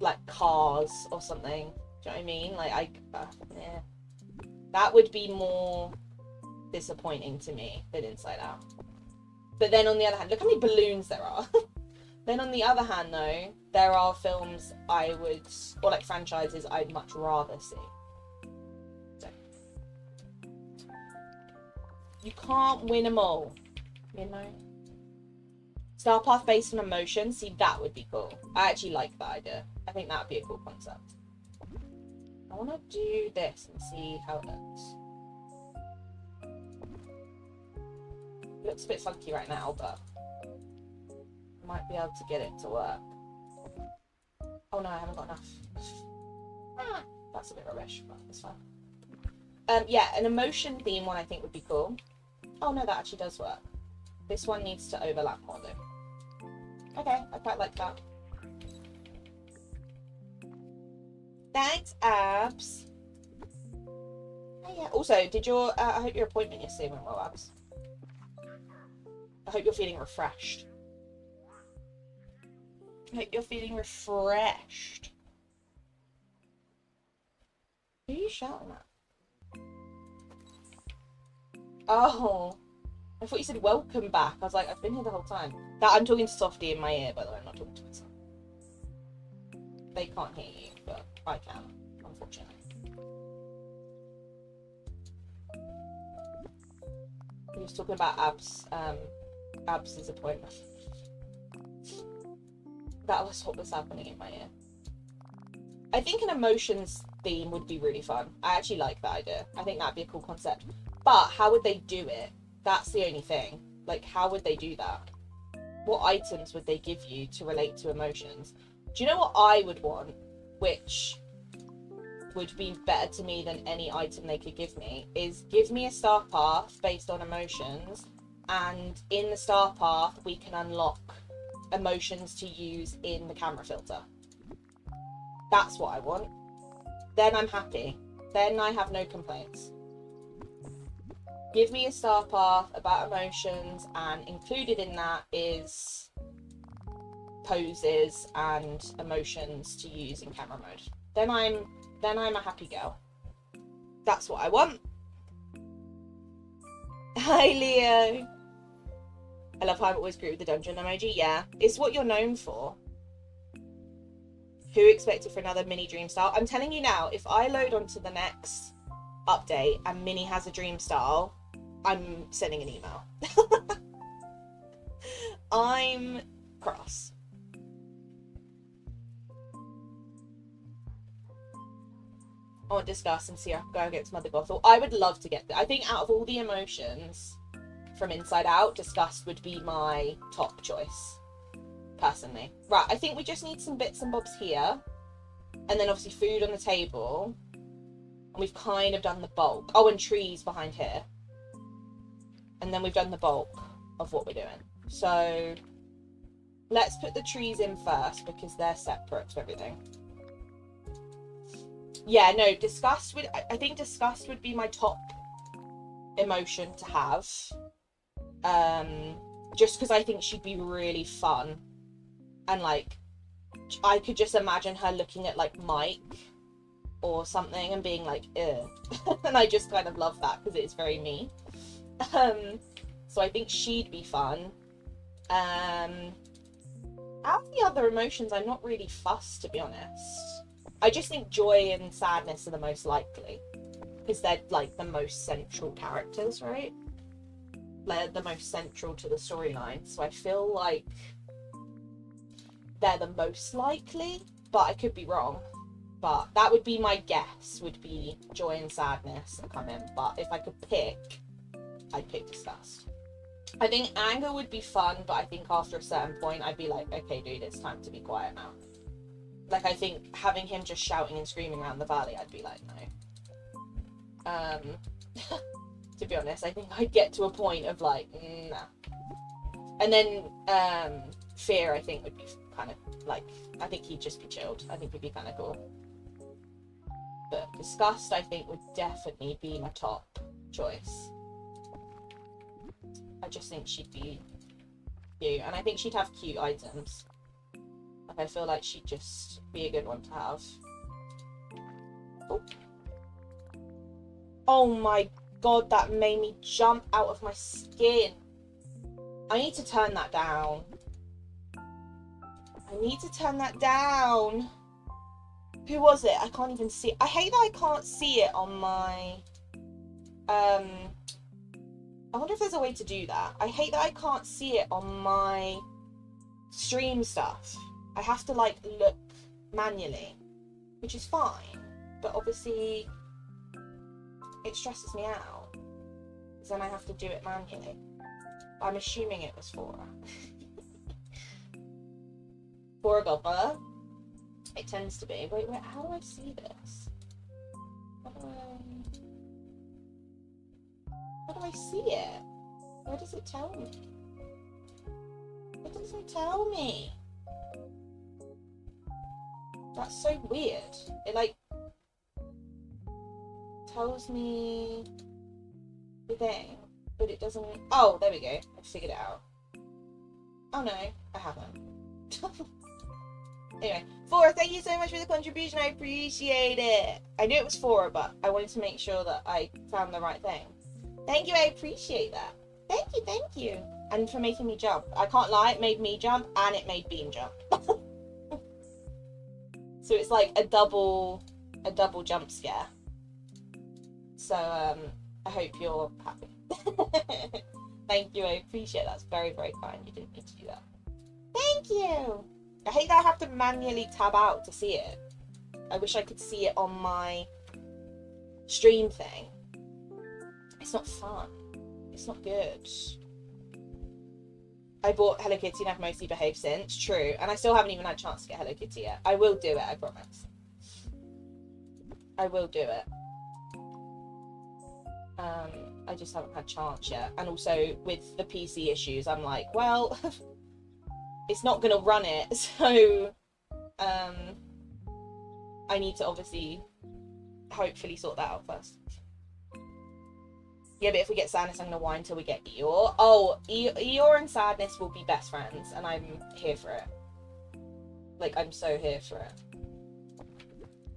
like Cars or something. Do you know what I mean? Like, yeah. That would be more disappointing to me than Inside Out. But then on the other hand, look how many balloons there are. Then on the other hand, though, there are films I would, or like franchises I'd much rather see. So, you can't win them all, you know? Star path based on emotion, see, that would be cool. I actually like that idea. I think that would be a cool concept. I want to do this and see how it looks. It looks a bit funky right now, but might be able to get it to work. Oh no, I haven't got enough. That's a bit rubbish, but it's fine. Yeah, an emotion theme one I think would be cool. Oh no, that actually does work. This one needs to overlap more though. Okay, I quite like that. Thanks, Abs. Oh yeah. Also, did your I hope your appointment yesterday went well, Abs. I hope you're feeling refreshed. I hope you're feeling refreshed. Who are you shouting at? Oh, I thought you said welcome back. I was like, I've been here the whole time. That I'm talking to Softie in my ear, by the way. I'm not talking to myself. They can't hear you, but I can, unfortunately. He was talking about Abs's appointment. That was what was happening in my ear. I think an emotions theme would be really fun. I actually like that idea. I think that'd be a cool concept. But how would they do it? That's the only thing. Like, how would they do that? What items would they give you to relate to emotions? Do you know what I would want, which would be better to me than any item they could give me, is give me a star path based on emotions and in the star path we can unlock emotions to use in the camera filter. That's what I want. Then I'm happy. Then I have no complaints. Give me a star path about emotions, and included in that is poses and emotions to use in camera mode. Then I'm a happy girl. That's what I want. Hi, Leo. I love how I always greet with the dungeon emoji. Yeah, it's what you're known for. Who expected for another mini dream style? I'm telling you now, if I load onto the next update and Minnie has a dream style, I'm sending an email. I'm cross. I want to discuss and see if I can go against Mother Gothel. I would love to get that. I think out of all the emotions from Inside Out, disgust would be my top choice, personally. Right, I think we just need some bits and bobs here, and then obviously food on the table, and we've kind of done the bulk. Oh, and trees behind here, and then we've done the bulk of what we're doing. So let's put the trees in first because they're separate to everything. Yeah, no, disgust would, I think disgust would be my top emotion to have. Just because I think she'd be really fun. And, like, I could just imagine her looking at, like, Mike or something and being like, ugh. And I just kind of love that because it's very me. So I think she'd be fun. Out of the other emotions, I'm not really fussed, to be honest. I just think joy and sadness are the most likely, because they're like the most central characters, right? They're the most central to the storyline, so I feel like they're the most likely, but I could be wrong. But that would be my guess, would be joy and sadness that come in. But if I could pick, I'd pick disgust. I think anger would be fun, but I think after a certain point I'd be like, okay dude, it's time to be quiet now. Like, I think having him just shouting and screaming around the valley, I'd be like, no. To be honest, I think I'd get to a point of like, nah. And then fear, I think, would be kind of like, I think he'd just be chilled. I think he'd be kind of cool. But disgust, I think, would definitely be my top choice. I just think she'd be cute, and I think she'd have cute items. Like, I feel like she'd just be a good one to have. Oh, oh my god, that made me jump out of my skin. I need to turn that down. I need to turn that down. Who was it? I can't even see it. I hate that I can't see it on my... I wonder if there's a way to do that. I hate that I can't see it on my stream stuff. I have to, like, look manually, which is fine. But obviously, it stresses me out, because then I have to do it manually. I'm assuming it was Fora. Fora Gobber. It tends to be. Wait, how do I see this? How do I see it? Where does it tell me? It doesn't tell me. That's so weird. It, like, tells me the thing, but it doesn't... Oh, there we go. I figured it out. Oh no, I haven't. Anyway, Fora, thank you so much for the contribution. I appreciate it. I knew it was Fora, but I wanted to make sure that I found the right thing. Thank you, I appreciate that. Thank you, thank you. And for making me jump. I can't lie, it made me jump and it made Bean jump. So it's like a double jump scare. So I hope you're happy. Thank you, I appreciate it. That's very, very kind. You didn't need to do that. Thank you. I hate that I have to manually tab out to see it. I wish I could see it on my stream thing. It's not fun. It's not good. I bought Hello Kitty and I've mostly behaved since. True. And I still haven't even had a chance to get Hello Kitty yet. I will do it, I promise. I will do it. I just haven't had a chance yet. And also with the PC issues, I'm like, well, it's not gonna run it, so I need to obviously hopefully sort that out first. Yeah, but if we get Sadness, I'm gonna whine until we get Eeyore. Oh, Eeyore and Sadness will be best friends, and I'm here for it. Like, I'm so here for it.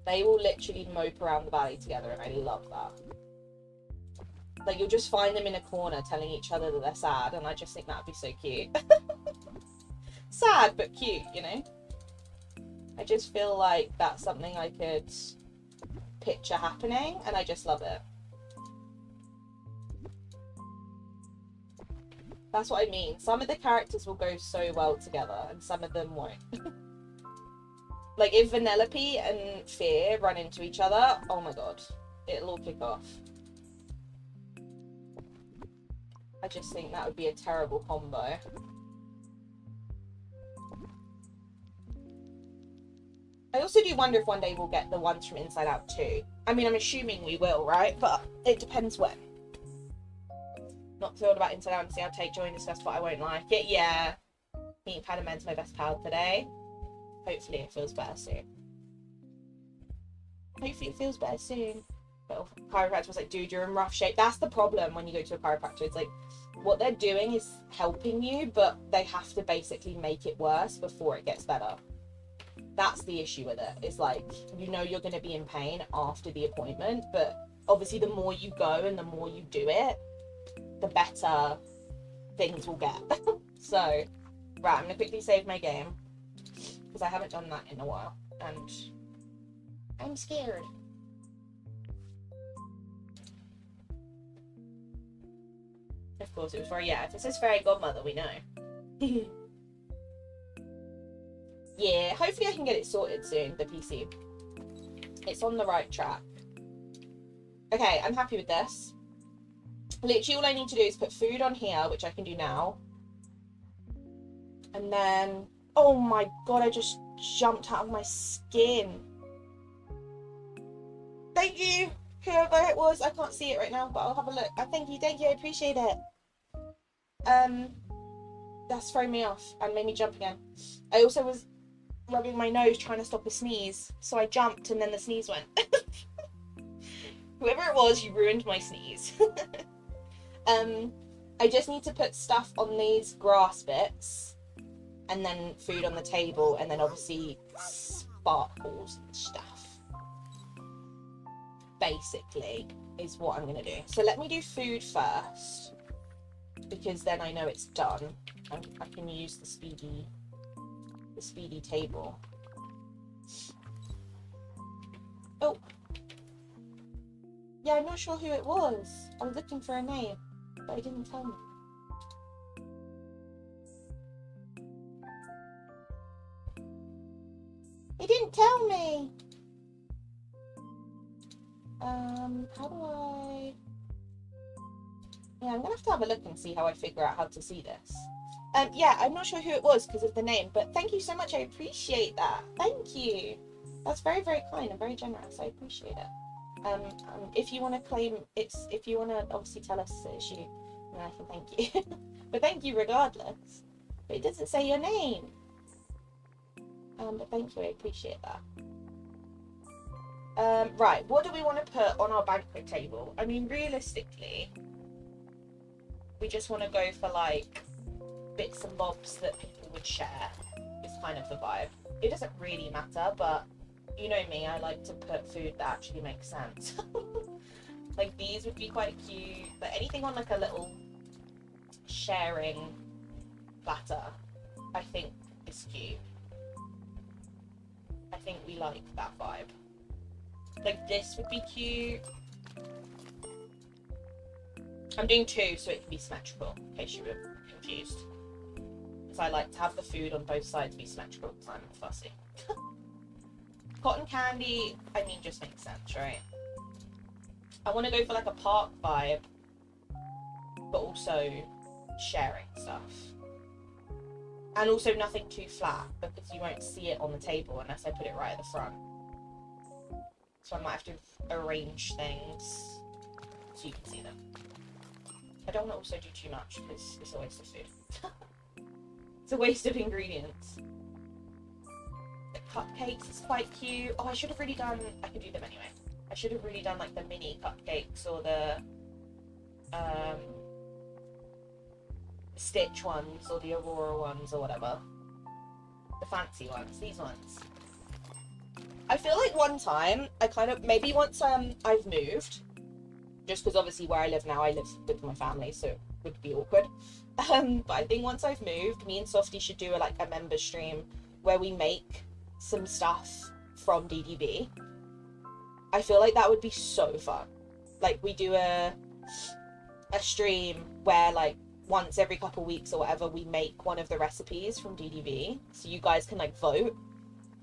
They will literally mope around the valley together, and I love that. Like, you'll just find them in a corner telling each other that they're sad, and I just think that'd be so cute. Sad, but cute, you know? I just feel like that's something I could picture happening, and I just love it. That's what I mean. Some of the characters will go so well together, and some of them won't. Like, if Vanellope and Fear run into each other, oh my god, it'll all kick off. I just think that would be a terrible combo. I also do wonder if one day we'll get the ones from Inside Out too. I mean, I'm assuming we will, right? But it depends when. Not thrilled about Inside Out and see how Take Joy in this festival. I won't like it. Yeah. Meeting Padamen's my best pal today. Hopefully it feels better soon. Hopefully it feels better soon. But chiropractor was like, dude, you're in rough shape. That's the problem when you go to a chiropractor. It's like, what they're doing is helping you, but they have to basically make it worse before it gets better. That's the issue with it. It's like, you know you're going to be in pain after the appointment, but obviously the more you go and the more you do it, the better things will get. So, right, I'm going to quickly save my game, because I haven't done that in a while, and I'm scared. Of course it was Fairy, yeah, if it says Fairy Godmother, we know. Yeah, hopefully I can get it sorted soon, the PC. It's on the right track. Okay, I'm happy with this. Literally all I need to do is put food on here, which I can do now. And then, oh my god, I just jumped out of my skin. Thank you, whoever it was. I can't see it right now, but I'll have a look. Thank you, I appreciate it. That's thrown me off and made me jump again. I also was rubbing my nose trying to stop a sneeze, so I jumped and then the sneeze went. Whoever it was, you ruined my sneeze. I just need to put stuff on these grass bits, and then food on the table, and then obviously sparkles and stuff. Basically, is what I'm gonna do. So let me do food first, because then I know it's done. I can use the speedy table. Oh. Yeah, I'm not sure who it was. I was looking for a name, but it didn't tell me. It didn't tell me! How do I... Yeah, I'm gonna have to look and see how I figure out how to see this. Yeah, I'm not sure who it was because of the name, but thank you so much. I appreciate that. Thank you. That's very, very kind and very generous. I appreciate it. If you want to claim it's, if you want to obviously tell us the issue, then I can thank you. But thank you regardless. But it doesn't say your name. But thank you. I appreciate that. Right, what do we want to put on our banquet table? I mean, realistically, we just want to go for like bits and bobs that people would share. Is kind of the vibe. It doesn't really matter, but you know me, I like to put food that actually makes sense. Like these would be quite cute, but anything on like a little sharing platter, I think is cute. I think we like that vibe. Like this would be cute. I'm doing two so it can be symmetrical, in case you were confused. Because I like to have the food on both sides be symmetrical because I'm fussy. Cotton candy, I mean, just makes sense, right? I want to go for like a park vibe, but also sharing stuff. And also nothing too flat, because you won't see it on the table unless I put it right at the front. So I might have to arrange things. so you can see them. I don't want to also do too much because it's a waste of food. It's a waste of ingredients. The cupcakes is quite cute. Oh, I should have really done, I could do them anyway. I should have really done like the mini cupcakes or the Stitch ones or the Aurora ones or whatever. The fancy ones, these ones. I feel like one time, I kind of, maybe once I've moved, just because obviously where I live now, I live with my family, so it would be awkward. But I think once I've moved, me and Softy should do a member stream where we make some stuff from DDB. I feel like that would be so fun. Like, we do a stream where, like, once every couple weeks or whatever, we make one of the recipes from DDB. So you guys can, like, vote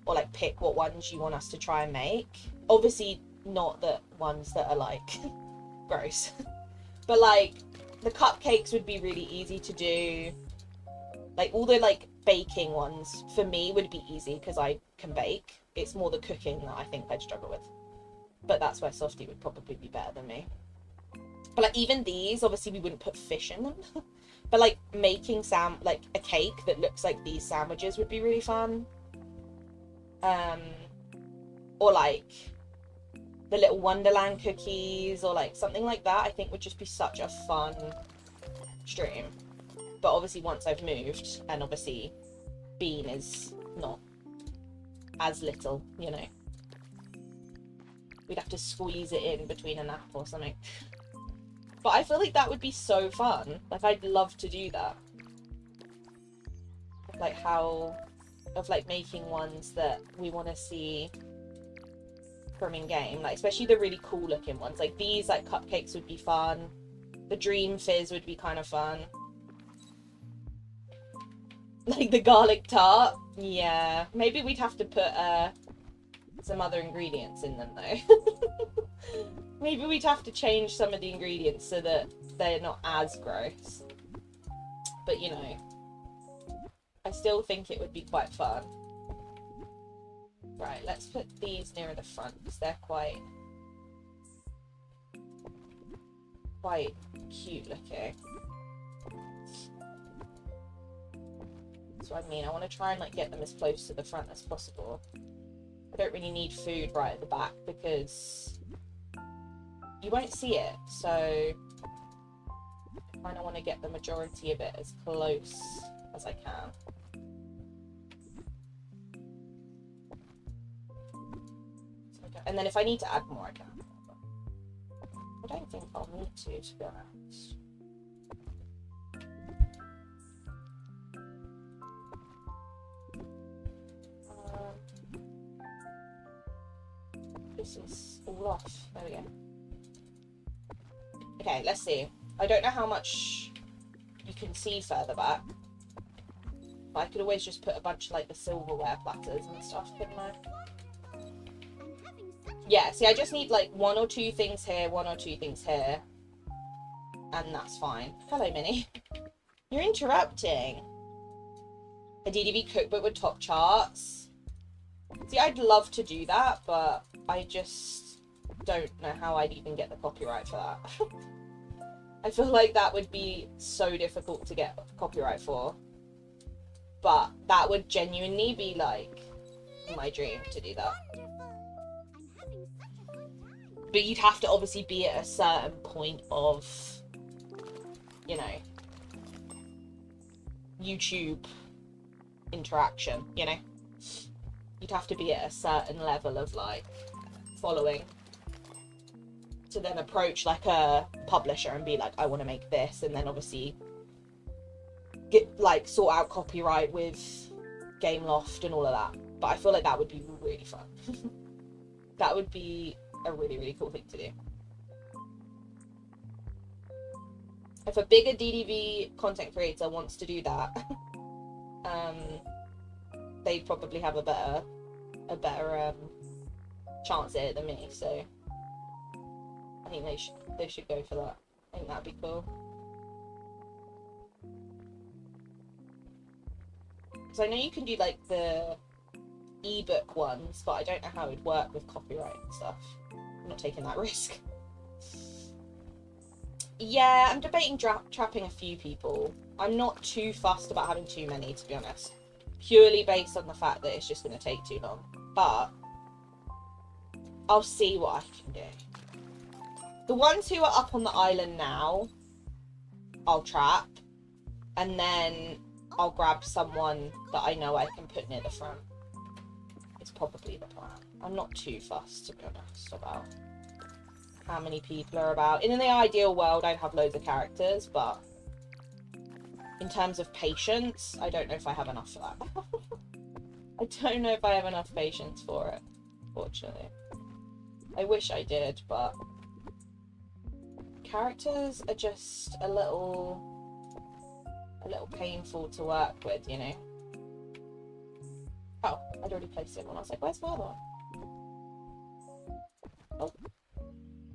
or, like, pick what ones you want us to try and make. Obviously, not the ones that are, like, gross. But, like, the cupcakes would be really easy to do. Like, all the, like, baking ones, for me, would be easy because I can bake. It's more the cooking that I think I'd struggle with. But that's where Softy would probably be better than me. But, like, even these, obviously we wouldn't put fish in them. But, like, making like a cake that looks like these sandwiches would be really fun. Or, like, the little Wonderland cookies or, like, something like that, I think would just be such a fun stream. But obviously once I've moved, and obviously Bean is not as little, you know. We'd have to squeeze it in between a nap or something. But I feel like that would be so fun. Like, I'd love to do that. Like, making ones that we want to see from in-game. Like, especially the really cool looking ones. Like, these, like, cupcakes would be fun. The Dream Fizz would be kind of fun. Like, the garlic tart. Yeah. Maybe we'd have to put, some other ingredients in them, though. Maybe we'd have to change some of the ingredients so that they're not as gross. But, you know, I still think it would be quite fun. Right, let's put these nearer the front because they're quite cute looking. So I mean, I want to try and, like, get them as close to the front as possible. I don't really need food right at the back because you won't see it, so I kind of want to get the majority of it as close as I can. And then if I need to add more, I can. I don't think I'll need to be honest. This is all off. There we go. Okay, let's see. I don't know how much you can see further back. But I could always just put a bunch of, like, the silverware platters and stuff, couldn't I? Yeah, see, I just need, like, one or two things here, one or two things here. And that's fine. Hello, Minnie. You're interrupting. A DDB cookbook with top charts. See, I'd love to do that, but I just don't know how I'd even get the copyright for that. I feel like that would be so difficult to get copyright for. But that would genuinely be, like, my dream to do that. But you'd have to obviously be at a certain point of, you know, YouTube interaction, you know? You'd have to be at a certain level of, like, following to then approach, like, a publisher and be like, I want to make this, and then obviously get, like, sort out copyright with Gameloft and all of that. But I feel like that would be really fun. That would be a really, really cool thing to do. If a bigger DDV content creator wants to do that, they'd probably have a better chance at it than me, so I think they should go for that. I think that'd be cool. Because I know you can do, like, the ebook ones, but I don't know how it would work with copyright and stuff. I'm not taking that risk. Yeah, I'm debating trapping a few people. I'm not too fussed about having too many, to be honest. Purely based on the fact that it's just going to take too long. But I'll see what I can do. The ones who are up on the island now, I'll trap. And then I'll grab someone that I know I can put near the front. It's probably the plan. I'm not too fussed, to be honest, about how many people are about. In the ideal world, I'd have loads of characters, but in terms of patience, I don't know if I have enough for that. I don't know if I have enough patience for it, fortunately. I wish I did, but characters are just a little painful to work with, you know. Oh, I'd already placed it when I was like, where's the other one? Oh.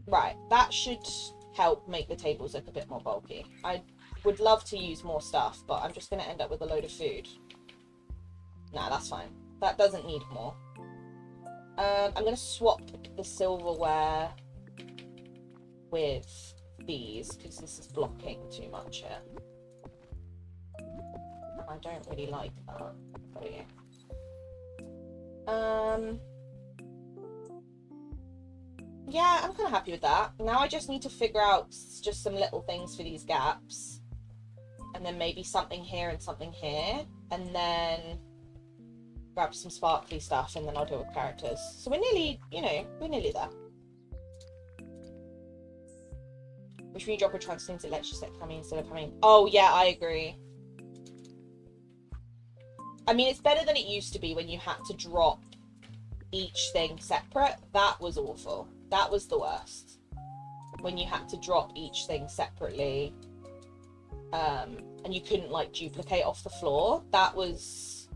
Right, that should help make the tables look a bit more bulky. I would love to use more stuff, but I'm just going to end up with a load of food. Nah, that's fine. That doesn't need more. I'm going to swap the silverware with these, because this is blocking too much here. And I don't really like that. There we go. Yeah, I'm kind of happy with that. Now I just need to figure out just some little things for these gaps. And then maybe something here and something here. And then grab some sparkly stuff and then I'll do it with characters. So we're nearly, you know, we're nearly there. Which when you drop a transcendence, it lets you set coming instead of coming. Oh, yeah, I agree. I mean, it's better than it used to be when you had to drop each thing separate. That was awful. That was the worst. When you had to drop each thing separately, and you couldn't like duplicate off the floor. That was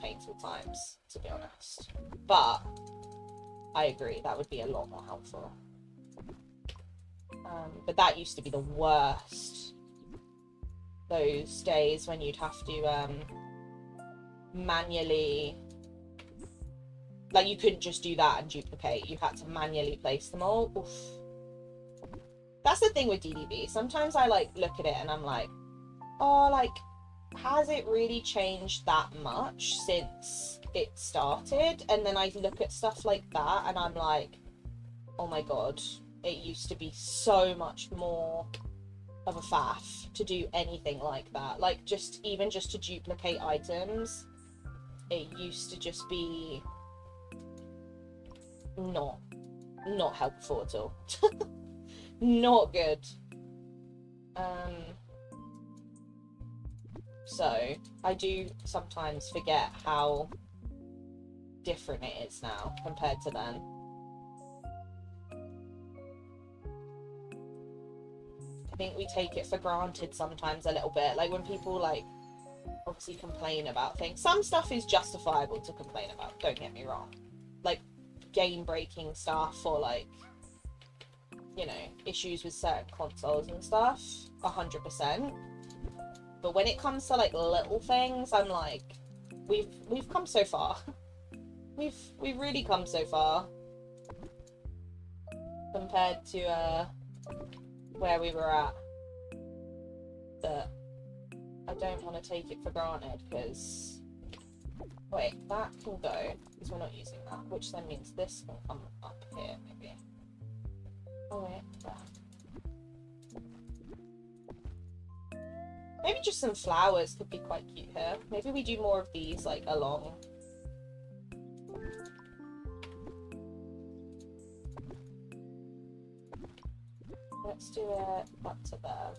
painful times, to be honest. But I agree, that would be a lot more helpful. But that used to be the worst. Those days when you'd have to manually, like, you couldn't just do that and duplicate. You had to manually place them all. Oof. That's the thing with DDB. Sometimes I like look at it and I'm like, oh, like, has it really changed that much since it started? And then I look at stuff like that and I'm like, oh my god, it used to be so much more of a faff to do anything like that. Like, even just to duplicate items, it used to just be not helpful at all. Not good. So I do sometimes forget how different it is now compared to then. I think we take it for granted sometimes a little bit. Like when people like obviously complain about things. Some stuff is justifiable to complain about, don't get me wrong. Like game breaking stuff or like, you know, issues with certain consoles and stuff, 100%. But when it comes to like little things, I'm like, we've come so far. We've really come so far compared to where we were at. That I don't want to take it for granted because wait, that can go because we're not using that, which then means this can come up here maybe. Oh wait, there. Maybe just some flowers could be quite cute here. Maybe we do more of these like along. Let's do it up to there.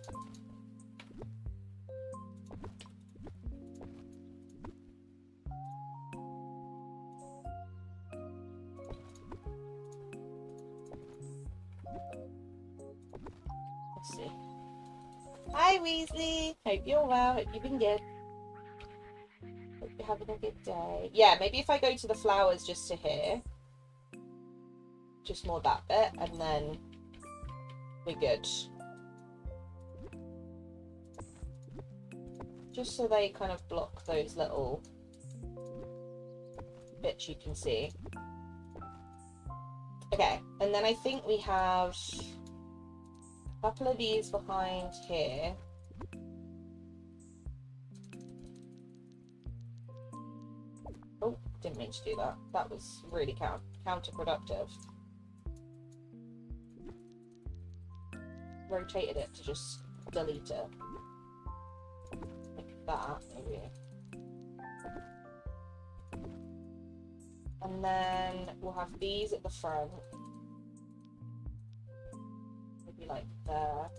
Let's see. Hi Weasley! Hope you're well, hope you've been good. Hope you're having a good day. Yeah, maybe if I go to the flowers just to here. Just more that bit, and then we're good. Just so they kind of block those little bits you can see. Okay, and then I think we have A couple of these behind here. Oh, didn't mean to do that. That was really counterproductive. Rotated it to just delete it. Like that, maybe. And then we'll have these at the front. Maybe like there.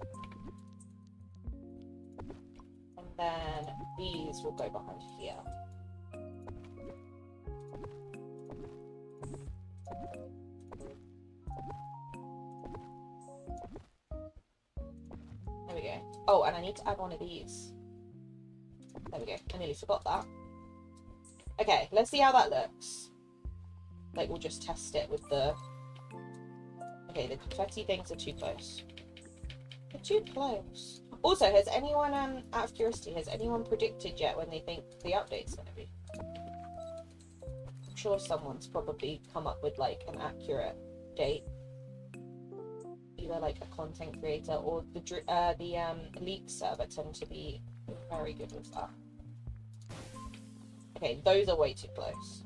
And then these will go behind here. There we go. Oh, and I need to add one of these. There we go. I nearly forgot that. Okay, let's see how that looks. Like, we'll just test it with the... Okay, the confetti things are too close. They're too close. Also, has anyone, out of curiosity, has anyone predicted yet when they think the update's going to be? I'm sure someone's probably come up with, like, an accurate date. Either, like, a content creator or the leak server tend to be very good with that. Okay, those are way too close.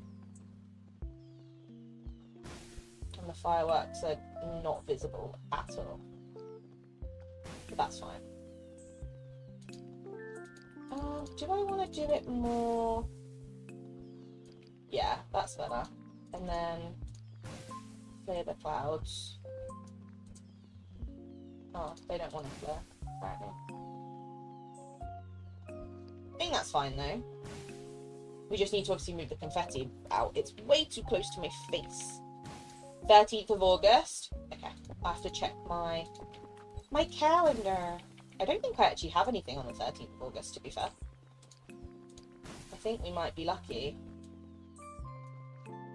And the fireworks are not visible at all. But that's fine. Do I want to do it more? Yeah, that's better. And then clear the clouds. Oh, they don't want to clear, apparently. I think that's fine though. We just need to obviously move the confetti out. It's way too close to my face. 13th of August. Okay, I have to check my calendar. I don't think I actually have anything on the 13th of August, to be fair. I think we might be lucky.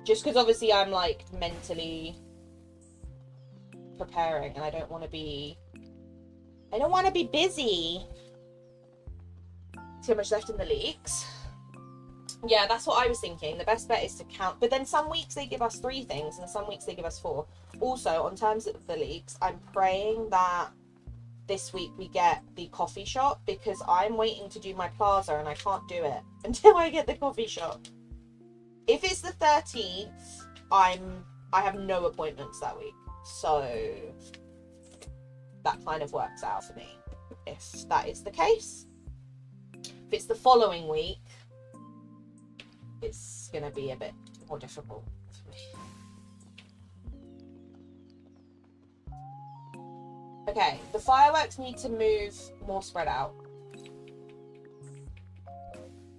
Just because obviously I'm like mentally preparing and I don't want to be busy. Too much left in the leaks. Yeah, that's what I was thinking. The best bet is to count. But then some weeks they give us 3 things and some weeks they give us 4. Also, on terms of the leaks, I'm praying that this week we get the coffee shop because I'm waiting to do my plaza and I can't do it until I get the coffee shop. If it's the 13th, I have no appointments that week. So that kind of works out for me. If that is the case. If it's the following week, it's going to be a bit more difficult for me. Okay, the fireworks need to move more spread out.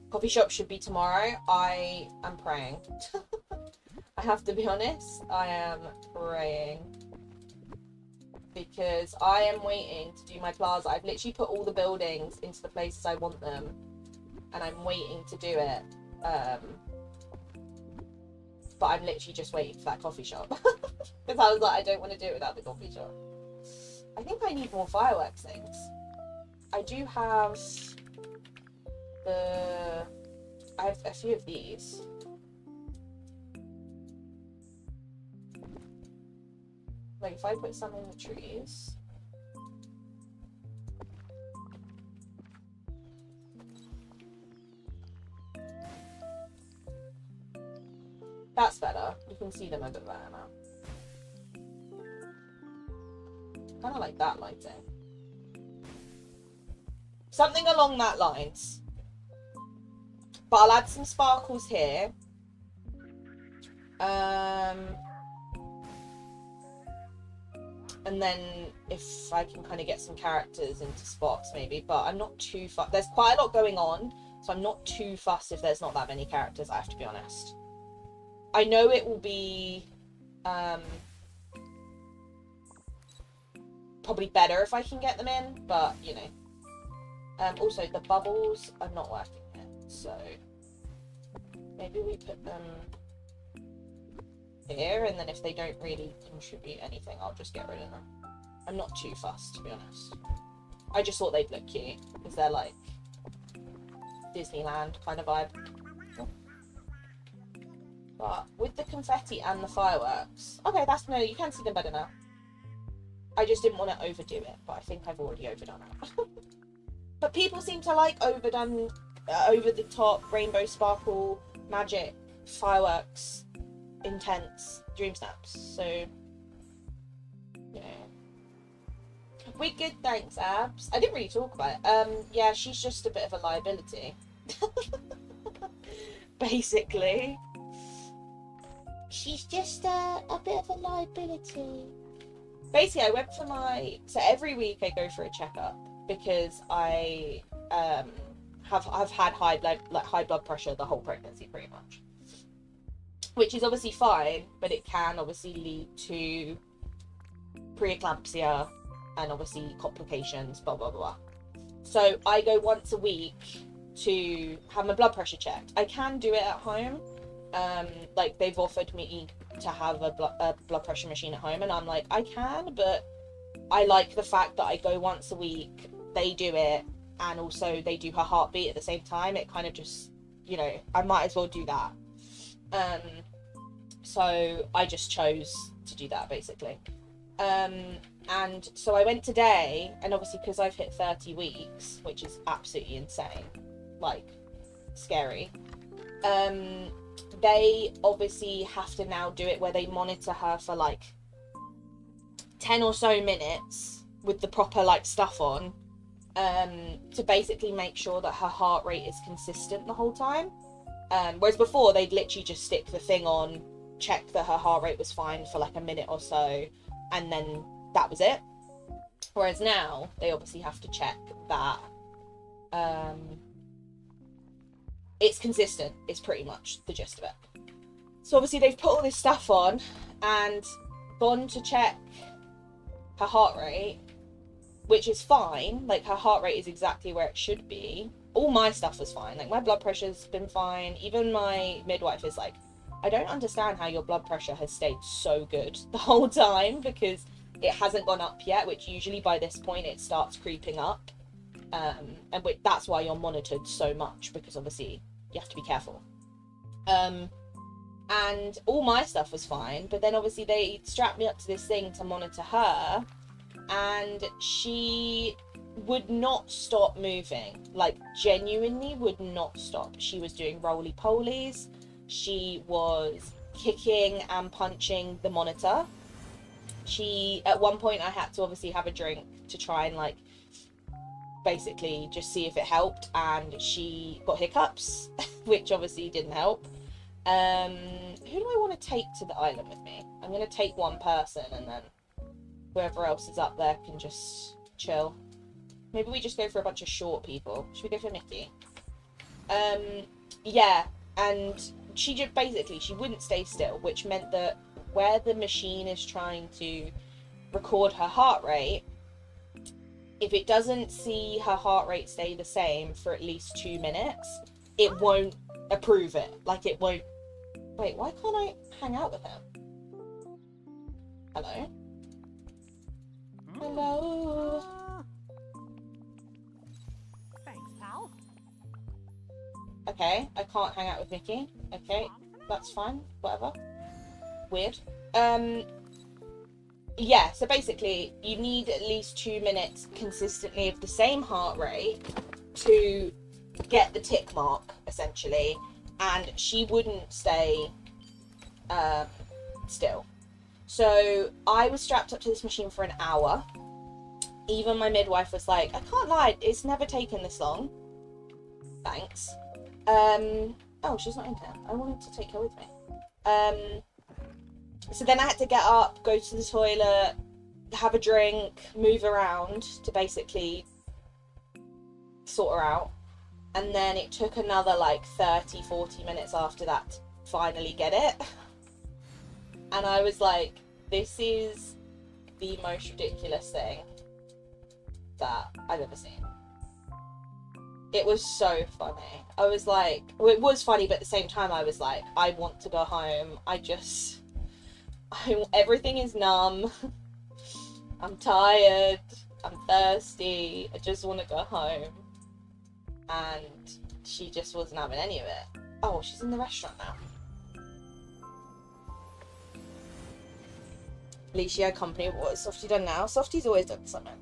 Coffee shop should be tomorrow. I am praying. I have to be honest. I am praying. Because I am waiting to do my plaza. I've literally put all the buildings into the places I want them. And I'm waiting to do it. But I'm literally just waiting for that coffee shop. Because I was like, I don't want to do it without the coffee shop. I think I need more fireworks things. I do have I have a few of these. Like if I put some in the trees. That's better. You can see them a bit better now. Kind of like that lighting. Something along that lines. But I'll add some sparkles here. And then if I can kind of get some characters into spots maybe. But I'm not too fussed. There's quite a lot going on. So I'm not too fussed if there's not that many characters, I have to be honest. I know it will be probably better if I can get them in, but you know. Also, the bubbles are not working yet, so maybe we put them here, and then if they don't really contribute anything, I'll just get rid of them. I'm not too fussed, to be honest. I just thought they'd look cute, because they're like Disneyland kind of vibe. But with the confetti and the fireworks... Okay, no, you can see them better now. I just didn't want to overdo it, but I think I've already overdone it. But people seem to like overdone, over the top, rainbow sparkle, magic, fireworks, intense dream snaps. So, you know. We're good, thanks, Abs. I didn't really talk about it. Yeah, she's just a bit of a liability. Basically. She's just a bit of a liability. Basically, I went for so every week I go for a checkup because I have had high blood pressure the whole pregnancy pretty much, which is obviously fine, but it can obviously lead to preeclampsia and obviously complications, blah blah blah. So I go once a week to have my blood pressure checked. I can do it at home. Like they've offered me to have a blood pressure machine at home, and I'm like, I can, but I like the fact that I go once a week, they do it, and also they do her heartbeat at the same time. It kind of just, you know, I might as well do that. So I just chose to do that, basically. And so I went today, and obviously because I've hit 30 weeks, which is absolutely insane, like scary, they obviously have to now do it where they monitor her for like 10 or so minutes with the proper like stuff on, to basically make sure that her heart rate is consistent the whole time. Whereas before they'd literally just stick the thing on, check that her heart rate was fine for like a minute or so, and then that was it. Whereas now they obviously have to check that it's consistent, is pretty much the gist of it. So obviously they've put all this stuff on and gone to check her heart rate, which is fine. Like her heart rate is exactly where it should be. All my stuff was fine. Like my blood pressure's been fine. Even my midwife is like, I don't understand how your blood pressure has stayed so good the whole time, because it hasn't gone up yet, which usually by this point it starts creeping up. And that's why you're monitored so much, because obviously you have to be careful. And all my stuff was fine, but then obviously they strapped me up to this thing to monitor her, and she would not stop moving. Like genuinely would not stop. She was doing roly-polies. She was kicking and punching the monitor. At one point I had to obviously have a drink to try and like basically just see if it helped, and she got hiccups, which obviously didn't help. Who do I want to take to the island with me? I'm going to take one person, and then whoever else is up there can just chill. Maybe we just go for a bunch of short people. Should we go for Mickey? Yeah, and she just basically, she wouldn't stay still, which meant that where the machine is trying to record her heart rate, if it doesn't see her heart rate stay the same for at least 2 minutes, it won't approve it. Like it won't. Wait, why can't I hang out with him? Hello? Hello? Thanks, pal. Okay, I can't hang out with Mickey. Okay, that's fine. Whatever. Weird. Yeah, so basically you need at least 2 minutes consistently of the same heart rate to get the tick mark, essentially, and she wouldn't stay still. So I was strapped up to this machine for an hour. Even my midwife was like, I can't lie, it's never taken this long. Thanks. Oh, she's not in here. I wanted to take her with me. So then I had to get up, go to the toilet, have a drink, move around to basically sort her out. And then it took another like 30-40 minutes after that to finally get it. And I was like, this is the most ridiculous thing that I've ever seen. It was so funny. I was like, well, it was funny, but at the same time I was like, I want to go home. Everything is numb. I'm tired. I'm thirsty. I just want to go home. And she just wasn't having any of it. Oh, she's in the restaurant now. At least she had company. What has Softie done now? Softie's always done something.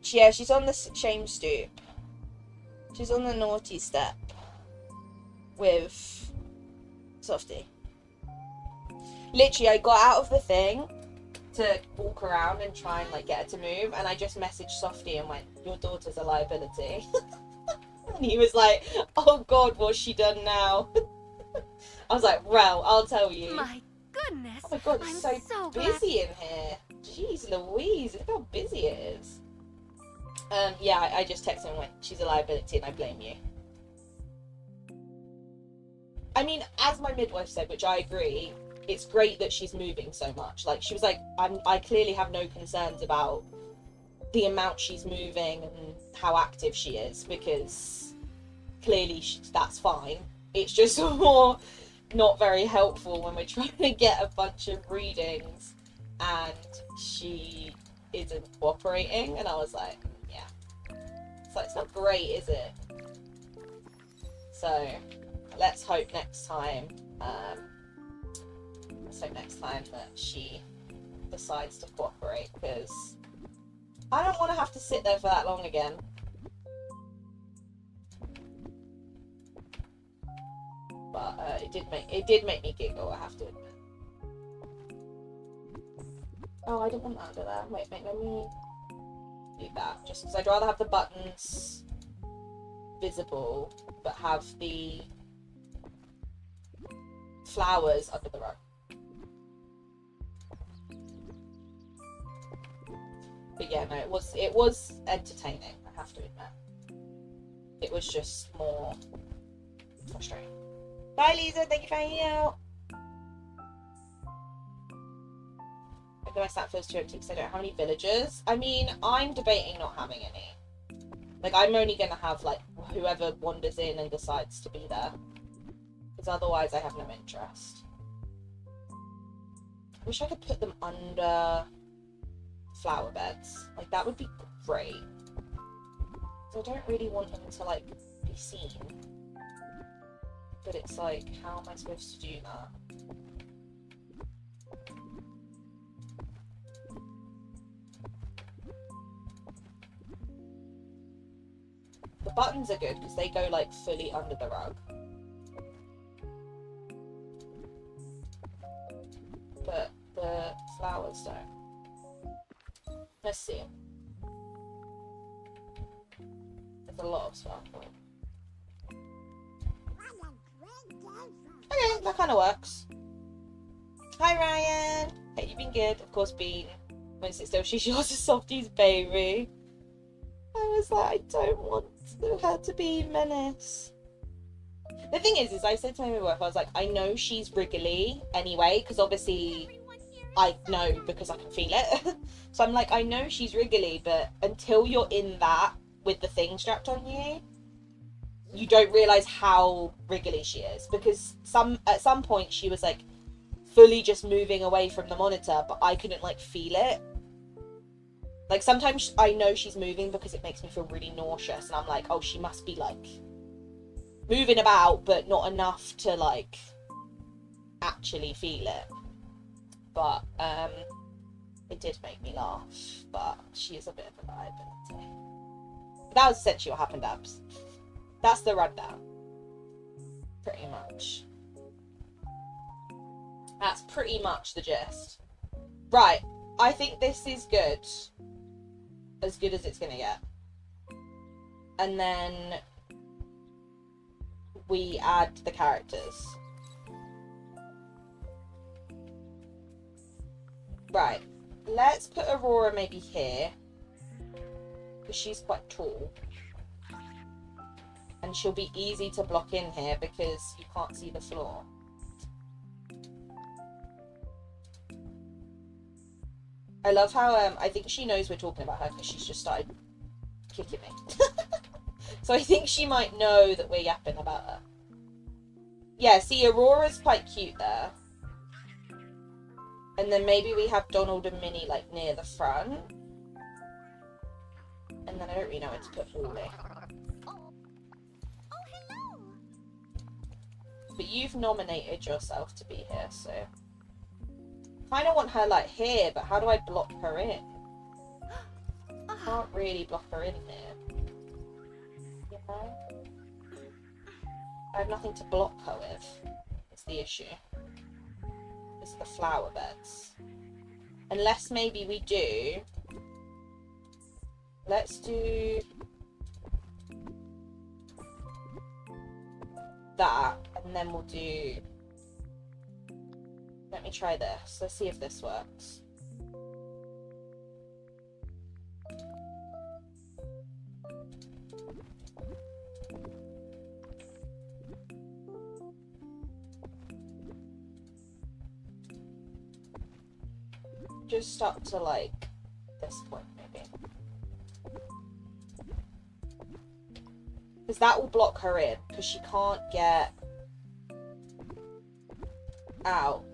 Yeah, she's on the shame stoop. She's on the naughty step with Softie. Literally, I got out of the thing to walk around and try and like get her to move, and I just messaged Softie and went, "Your daughter's a liability." And he was like, "Oh God, what's she done now?" I was like, "Well, I'll tell you." My goodness! Oh my God, it's I'm so glad. busy in here. Jeez Louise, look how busy it is. Yeah, I just texted him and went, "She's a liability and I blame you." I mean, as my midwife said, which I agree, it's great that she's moving so much. Like, she was like, I clearly have no concerns about the amount she's moving and how active she is, because clearly that's fine. It's just more not very helpful when we're trying to get a bunch of readings and she isn't cooperating. And I was like, yeah. It's like, it's not great, is it? So let's hope next time that she decides to cooperate, because I don't want to have to sit there for that long again. But it did make me giggle, I have to admit. Oh, I didn't want that under there. Wait, let me do that. Just because I'd rather have the buttons visible, but have the flowers under the rug. But yeah, no, it was entertaining, I have to admit. It was just more frustrating. Bye, Lisa. Thank you for hanging out. I know my snap feels too empty because I don't have any villagers. I mean, I'm debating not having any. Like, I'm only going to have, like, whoever wanders in and decides to be there. Because otherwise I have no interest. I wish I could put them under flower beds. Like, that would be great. So I don't really want them to, like, be seen. But it's like, how am I supposed to do that? The buttons are good because they go like fully under the rug. But the flowers don't. Let's see. There's a lot of sparkle. Okay, that kind of works. Hi Ryan! Hey, you've been good. Of course, Bean. Won't sit still. She's yours, Softie's baby. I was like, I don't want her to be Menace. The thing is I said to my midwife, I was like, I know she's wriggly anyway, because obviously I know because I can feel it. So I'm like, I know she's wriggly, but until you're in that with the thing strapped on you, you don't realise how wriggly she is. Because at some point she was like fully just moving away from the monitor, but I couldn't like feel it. Like, sometimes I know she's moving because it makes me feel really nauseous, and I'm like, oh, she must be, like, moving about, but not enough to, like, actually feel it. But, it did make me laugh, but she is a bit of a liability. But that was essentially what happened, Abs. That's the rundown. Pretty much. That's pretty much the gist. Right, I think this is good. As good as it's gonna get. And then we add the characters. Right, let's put Aurora maybe here, because she's quite tall. And she'll be easy to block in here because you can't see the floor. I love how, I think she knows we're talking about her because she's just started kicking me. So I think she might know that we're yapping about her. Yeah, see, Aurora's quite cute there. And then maybe we have Donald and Minnie, like, near the front. And then I don't really know where to put Wally. But you've nominated yourself to be here, so kind of want her like here, but how do I block her in? Can't really block her in here. You know? I have nothing to block her with. It's the issue. It's the flower beds. Unless maybe we do. Let's do that, and then we'll do. Let me try this. Let's see if this works. Just up to like this point maybe. Because that will block her in, because she can't get out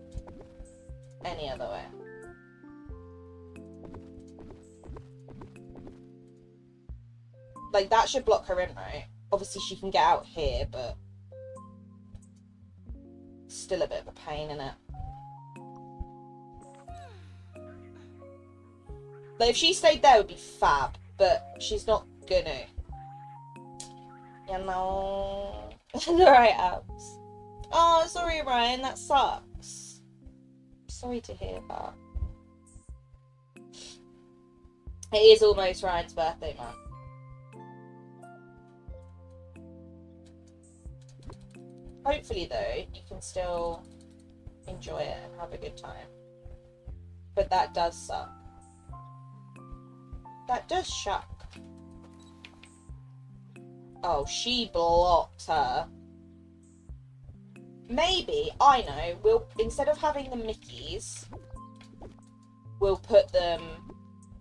any other way. Like, that should block her in, right? Obviously she can get out here, but still a bit of a pain, isn't it? Like, if she stayed there, it would be fab, but she's not gonna. You know. Alright, abs. Oh, sorry, Ryan, that sucks. Sorry to hear that. It is almost Ryan's birthday, man. Hopefully, though, you can still enjoy it and have a good time. But that does suck. That does suck. Oh, she blocked her. Maybe, I know, we'll, instead of having the Mickeys, we'll put them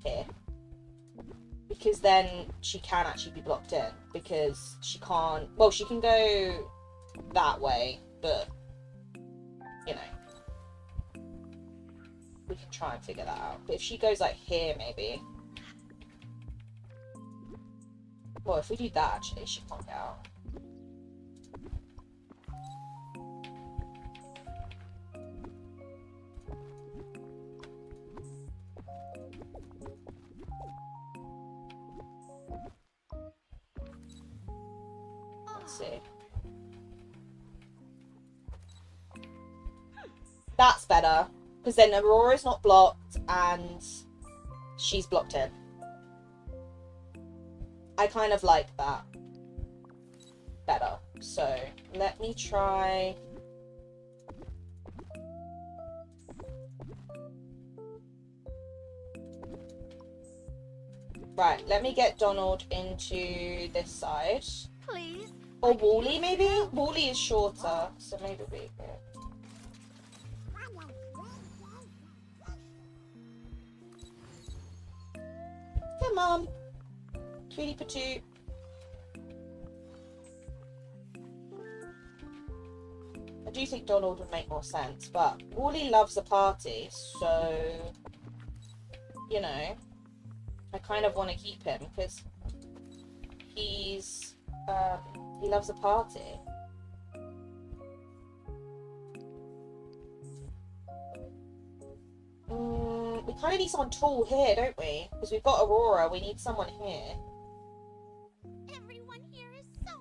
here. Because then she can actually be blocked in. Because she can't, well, she can go that way, but, you know. We can try and figure that out. But if she goes like here, maybe. Well, if we do that, actually, she can't get out. Let's see. That's better. Because then Aurora's not blocked and she's blocked in. I kind of like that better. So let me try. Right, let me get Donald into this side. Please. Or Wally, maybe? Wally is shorter, so maybe we could. Come on. Cutie patoo. I do think Donald would make more sense, but Wally loves a party, so, you know, I kind of want to keep him because he's, he loves a party. We kind of need someone tall here, don't we? Because we've got Aurora, we need someone here. Everyone here is so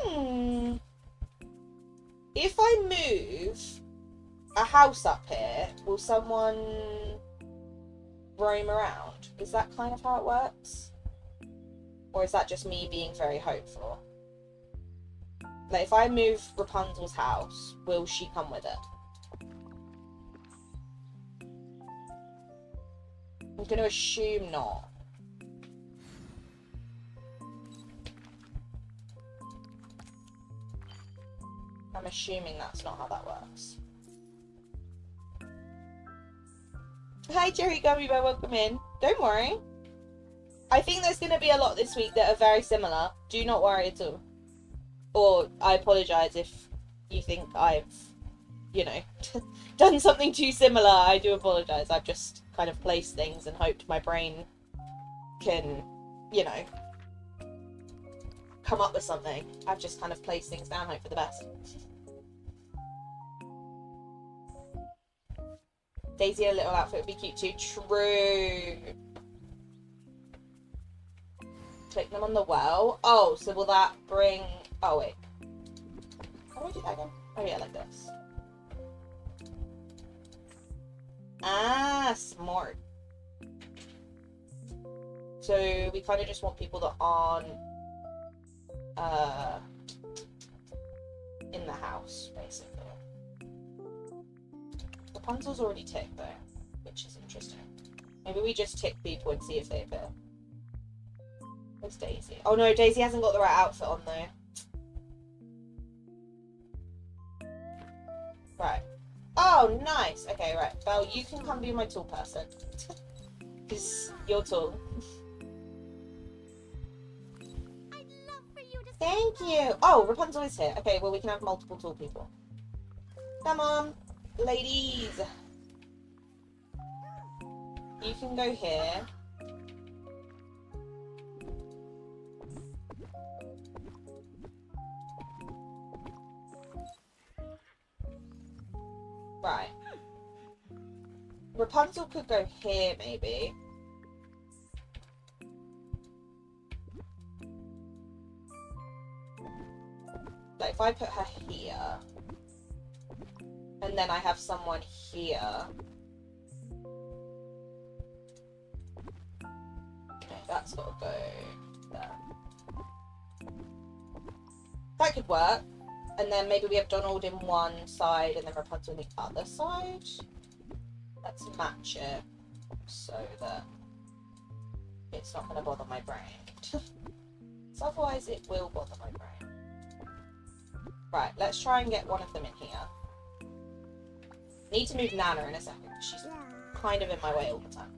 nice. If I move a house up here, will someone roam around? Is that kind of how it works? Or is that just me being very hopeful? Like, if I move Rapunzel's house, will she come with it? I'm going to assume not. I'm assuming that's not how that works. Hi Jerry Gummy Bear, welcome in. Don't worry. I think there's going to be a lot this week that are very similar. Do not worry at all. Or I apologise if you think I've, you know, done something too similar. I do apologise. I've just kind of placed things and hoped my brain can, you know, come up with something. I've just kind of placed things down, hope for the best. Daisy in a little outfit would be cute too. True. Click them on the well. Oh, so will that bring... Oh, wait. How do I do that again? Oh, yeah, like this. Ah, smart. So we kind of just want people that aren't in the house, basically. Rapunzel's already ticked though, which is interesting. Maybe we just tick people and see if they appear. Where's Daisy? Oh no, Daisy hasn't got the right outfit on though. Right. Oh, nice. Okay, right. Belle, you can come be my tall person. Because you're tall. I'd love for you to Thank you. Oh, Rapunzel is here. Okay, well, we can have multiple tall people. Come on, ladies. You can go here. Right. Rapunzel could go here, maybe. Like, if I put her here, and then I have someone here. Okay, that's gotta go there. That could work. And then maybe we have Donald in one side and then Rapunzel on the other side. Let's match it so that it's not going to bother my brain. So otherwise it will bother my brain. Right, let's try and get one of them in here. Need to move Nana in a second. She's kind of in my way all the time.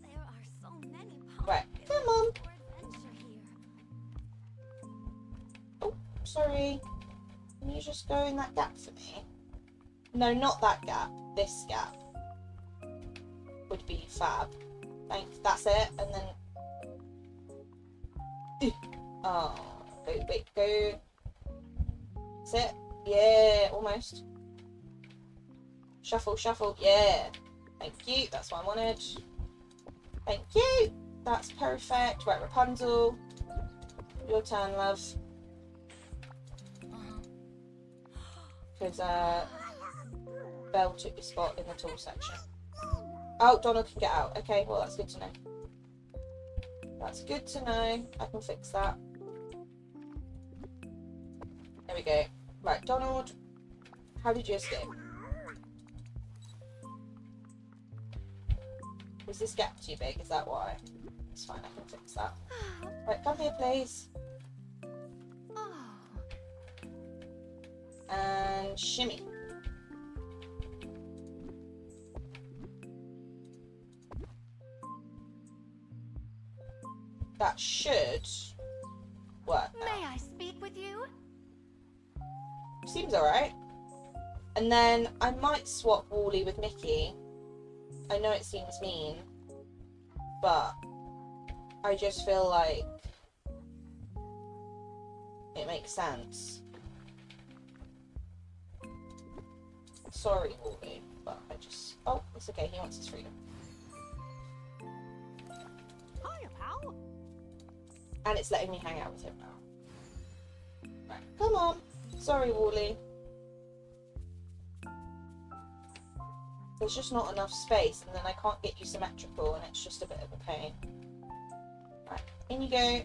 There are so many Right, come on. Here. Oh, sorry. Can you just go in that gap for me? No, not that gap. This gap would be fab. Thanks. That's it. And then... Oh, wait, go. That's it. Yeah, almost. Shuffle, shuffle. Yeah. Thank you. That's what I wanted. Thank you. That's perfect. Right, Rapunzel. Your turn, love. Because Belle took your spot in the tool section. Oh, Donald can get out. Okay, well, that's good to know. That's good to know. I can fix that. There we go. Right, Donald, how did you escape? Was this gap too big? Is that why? It's fine, I can fix that. Right, come here, please. And shimmy. That should work now. May I speak with you? Seems alright. And then I might swap Wally with Mickey. I know it seems mean, but I just feel like it makes sense. Sorry, Wally, but I just... Oh, it's okay, he wants his freedom. Hiya, pal. And it's letting me hang out with him now. Right, come on. Sorry, Wally. There's just not enough space, and then I can't get you symmetrical, and it's just a bit of a pain. Right, in you go.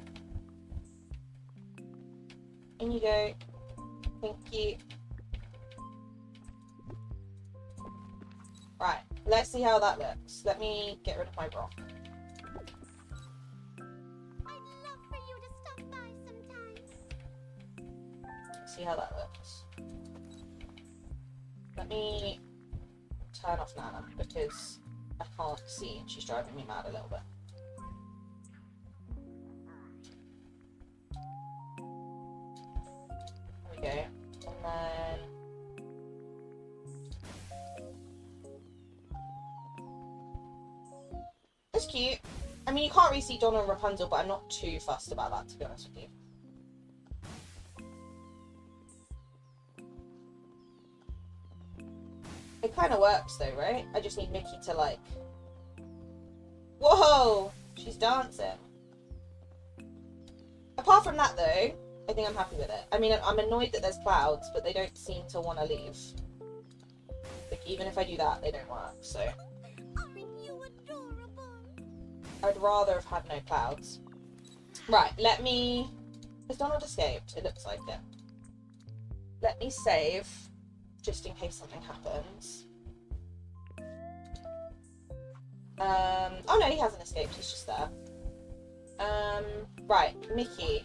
In you go. Thank you. Right, let's see how that looks. Let me get rid of my bra. I'd love for you to stop by sometime. See how that looks. Let me turn off Nana because I can't see and she's driving me mad a little bit. There we go. And then that's cute. I mean, you can't really see Donna and Rapunzel, but I'm not too fussed about that, to be honest with you. It kind of works though, right? I just need Mickey to like... Whoa! She's dancing. Apart from that though, I think I'm happy with it. I mean, I'm annoyed that there's clouds, but they don't seem to want to leave. Like, even if I do that, they don't work, so... Aren't you adorable? I'd rather have had no clouds. Right, let me... Has Donald escaped? It looks like it. Let me save, just in case something happens. Oh no, he hasn't escaped, he's just there. Right, Mickey.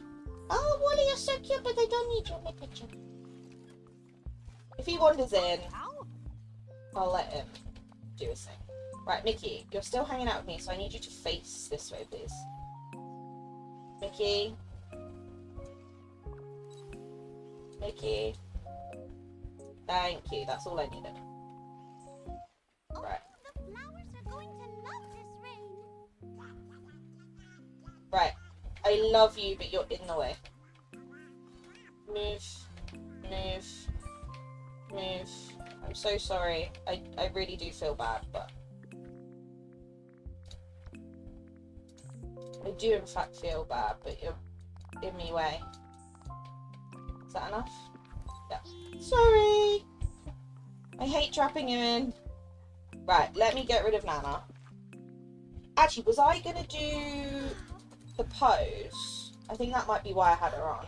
Oh, Wally, you're so cute, but I don't need you in my picture. If he wanders in, I'll let him do his thing. Right, Mickey, you're still hanging out with me, so I need you to face this way, please. Mickey. Mickey. Thank you, that's all I needed. Right. The flowers are going to love this rain. Right. I love you, but you're in the way. Move. Move. Move. I'm so sorry. I really do feel bad, but... I do in fact feel bad, but you're in me way. Is that enough? Yeah. Sorry! I hate trapping you in. Right, let me get rid of Nana. Actually, was I gonna do the pose? I think that might be why I had her on.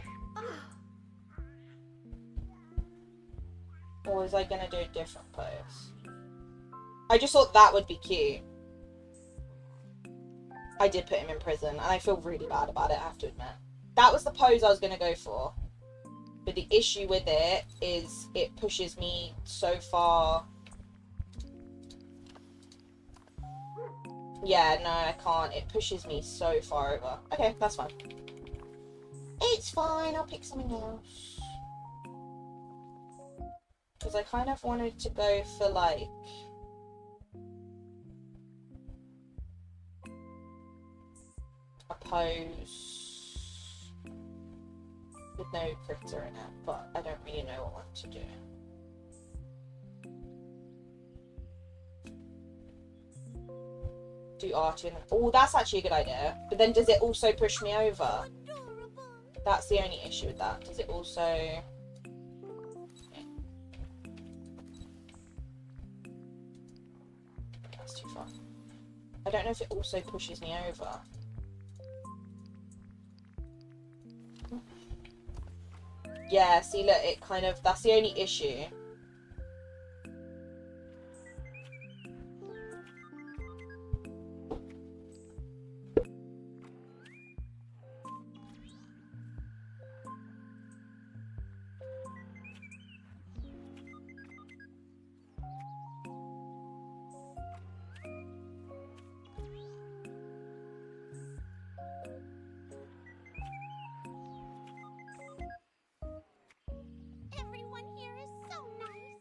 Or was I gonna do a different pose? I just thought that would be cute. I did put him in prison, and I feel really bad about it, I have to admit. That was the pose I was gonna go for. But the issue with it is it pushes me so far. Yeah, no, I can't. It pushes me so far over. Okay, that's fine. It's fine, I'll pick something else. Because I kind of wanted to go for, like... a pose... with no critter in it, but I don't really know what to do. Do R2 and... Oh, that's actually a good idea. But then does it also push me over? That's the only issue with that. Does it also... That's too far. I don't know if it also pushes me over. Yeah, see, look, it kind of... That's the only issue. Everyone here is so nice.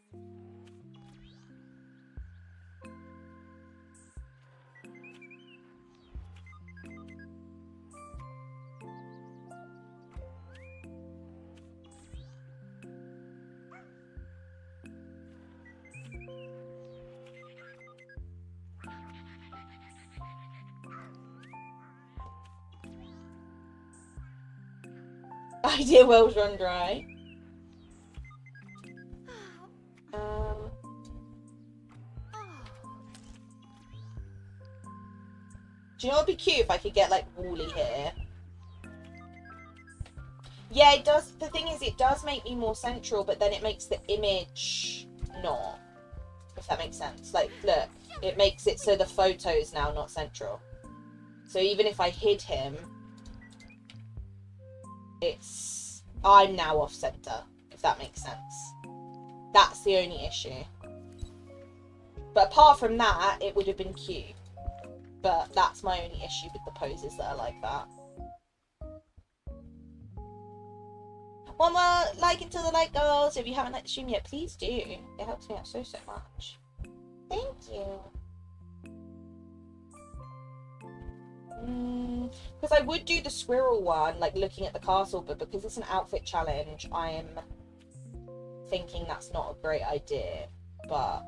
Idea wells run dry. Do you know what would be cute if I could get, like, Wally here? Yeah, it does. The thing is, it does make me more central, but then it makes the image not. If that makes sense. Like, look, it makes it so the photo is now not central. So even if I hid him, it's... I'm now off center, if that makes sense. That's the only issue. But apart from that, it would have been cute. But that's my only issue with the poses that are like that. One more like until the light goes. If you haven't liked the stream yet, please do. It helps me out so much. Thank you. Because I would do the squirrel one, like looking at the castle, but because it's an outfit challenge, I'm thinking that's not a great idea. But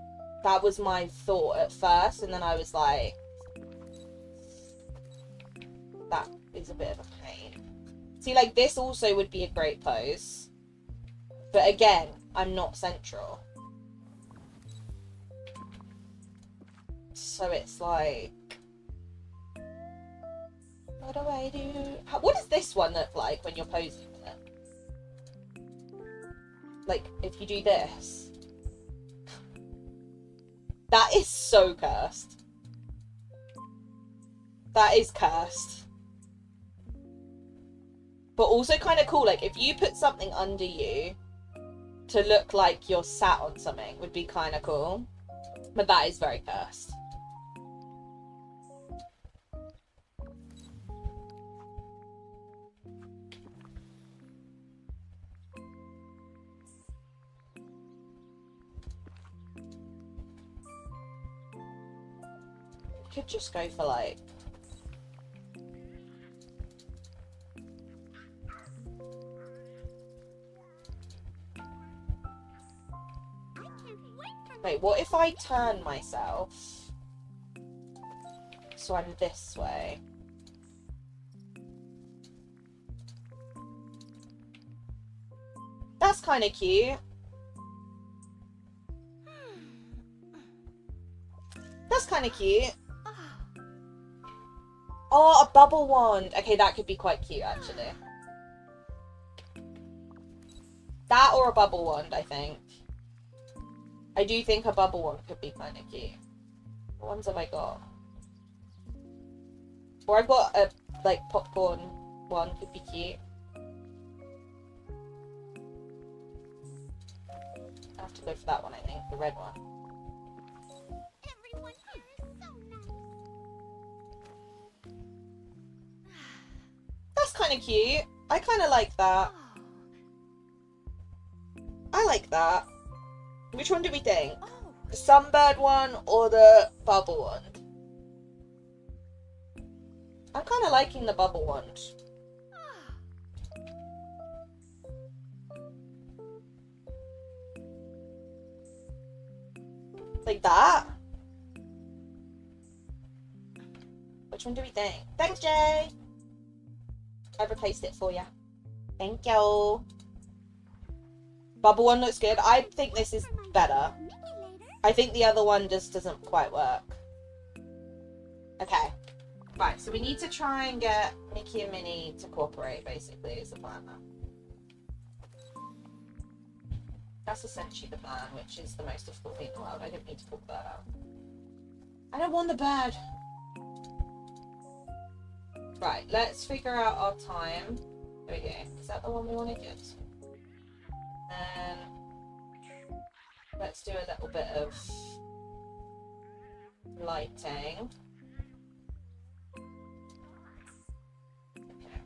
That was my thought at first, and then I was like, that is a bit of a pain. See, like, this also would be a great pose. But again, I'm not central. So it's like, what do I do? What does this one look like when you're posing with it? Like, if you do this. That is so cursed. That is cursed. But also kind of cool. Like, if you put something under you to look like you're sat on something would be kind of cool. But that is very cursed. Could just go for like wait, what if I turn myself so I'm this way? That's kind of cute. That's kind of cute. Oh, a bubble wand. Okay, that could be quite cute, actually. That or a bubble wand, I think. I do think a bubble wand could be kind of cute. What ones have I got? Or I've got a, like, popcorn one could be cute. I have to go for that one, I think. The red one. Everyone here is so nice. That's kind of cute. I kind of like that. I like that. Which one do we think? The sunbird one or the bubble wand? I'm kind of liking the bubble wand. Like that? Which one do we think? Thanks, Jay! I've replaced it for you. Thank you. Bubble one looks good. I think this is better. I think the other one just doesn't quite work. Okay. Right, so we need to try and get Mickey and Minnie to cooperate, basically, is the plan now. That's essentially the plan, which is the most difficult thing in the world. I didn't need to talk that out. I don't want the bird. Right, let's figure out our time. There we go. Is that the one we want to get? And let's do a little bit of lighting. Okay.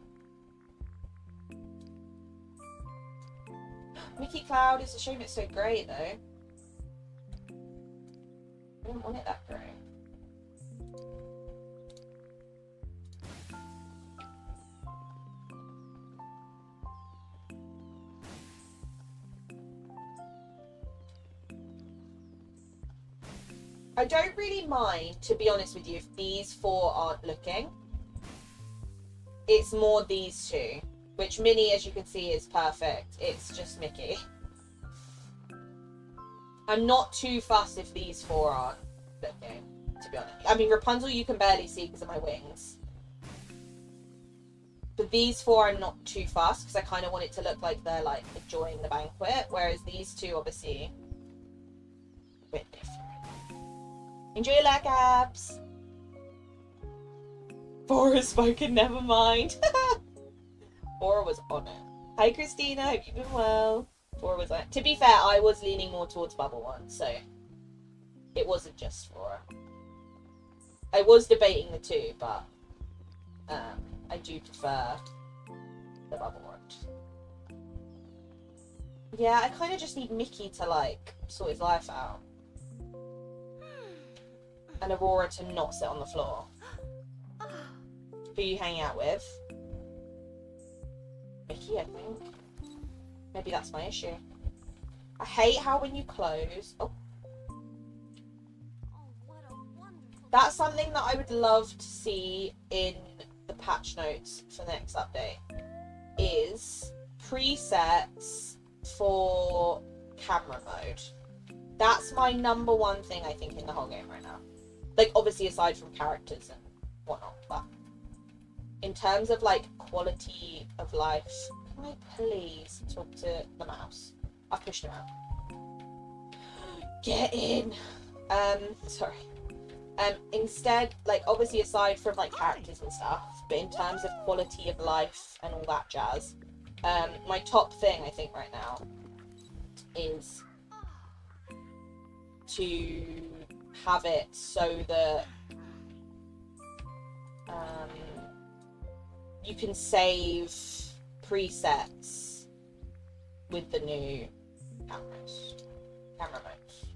Mickey Cloud, it's a shame it's so grey though. I don't want it that grey. I don't really mind, to be honest with you, if these four aren't looking. It's more these two, which Minnie, as you can see, is perfect. It's just Mickey. I'm not too fussed if these four aren't looking, to be honest. I mean, Rapunzel you can barely see because of my wings. But these four I'm not too fussed because I kind of want it to look like they're, like, enjoying the banquet. Whereas these two, obviously, a bit different. Enjoy your lag abs. Fora's spoken, never mind. Fora was on it. Hi Christina, hope you've been well. Fora was on it. To be fair, I was leaning more towards bubble one, so it wasn't just Fora. I was debating the two, but I do prefer the bubble one. Yeah, I kind of just need Mickey to, like, sort his life out. And Aurora to not sit on the floor. Who are you hanging out with? Mickey, I think. Maybe that's my issue. I hate how when you close... Oh. That's something that I would love to see in the patch notes for the next update, is presets for camera mode. That's my number one thing, I think, in the whole game right now. Like, obviously, aside from characters and whatnot, but in terms of, like, quality of life, can I please talk to the mouse? I've pushed him out. Get in! Sorry. Instead, like, obviously, aside from, like, characters and stuff, but in terms of quality of life and all that jazz, my top thing, I think, right now is to have it so that you can save presets with the new camera modes.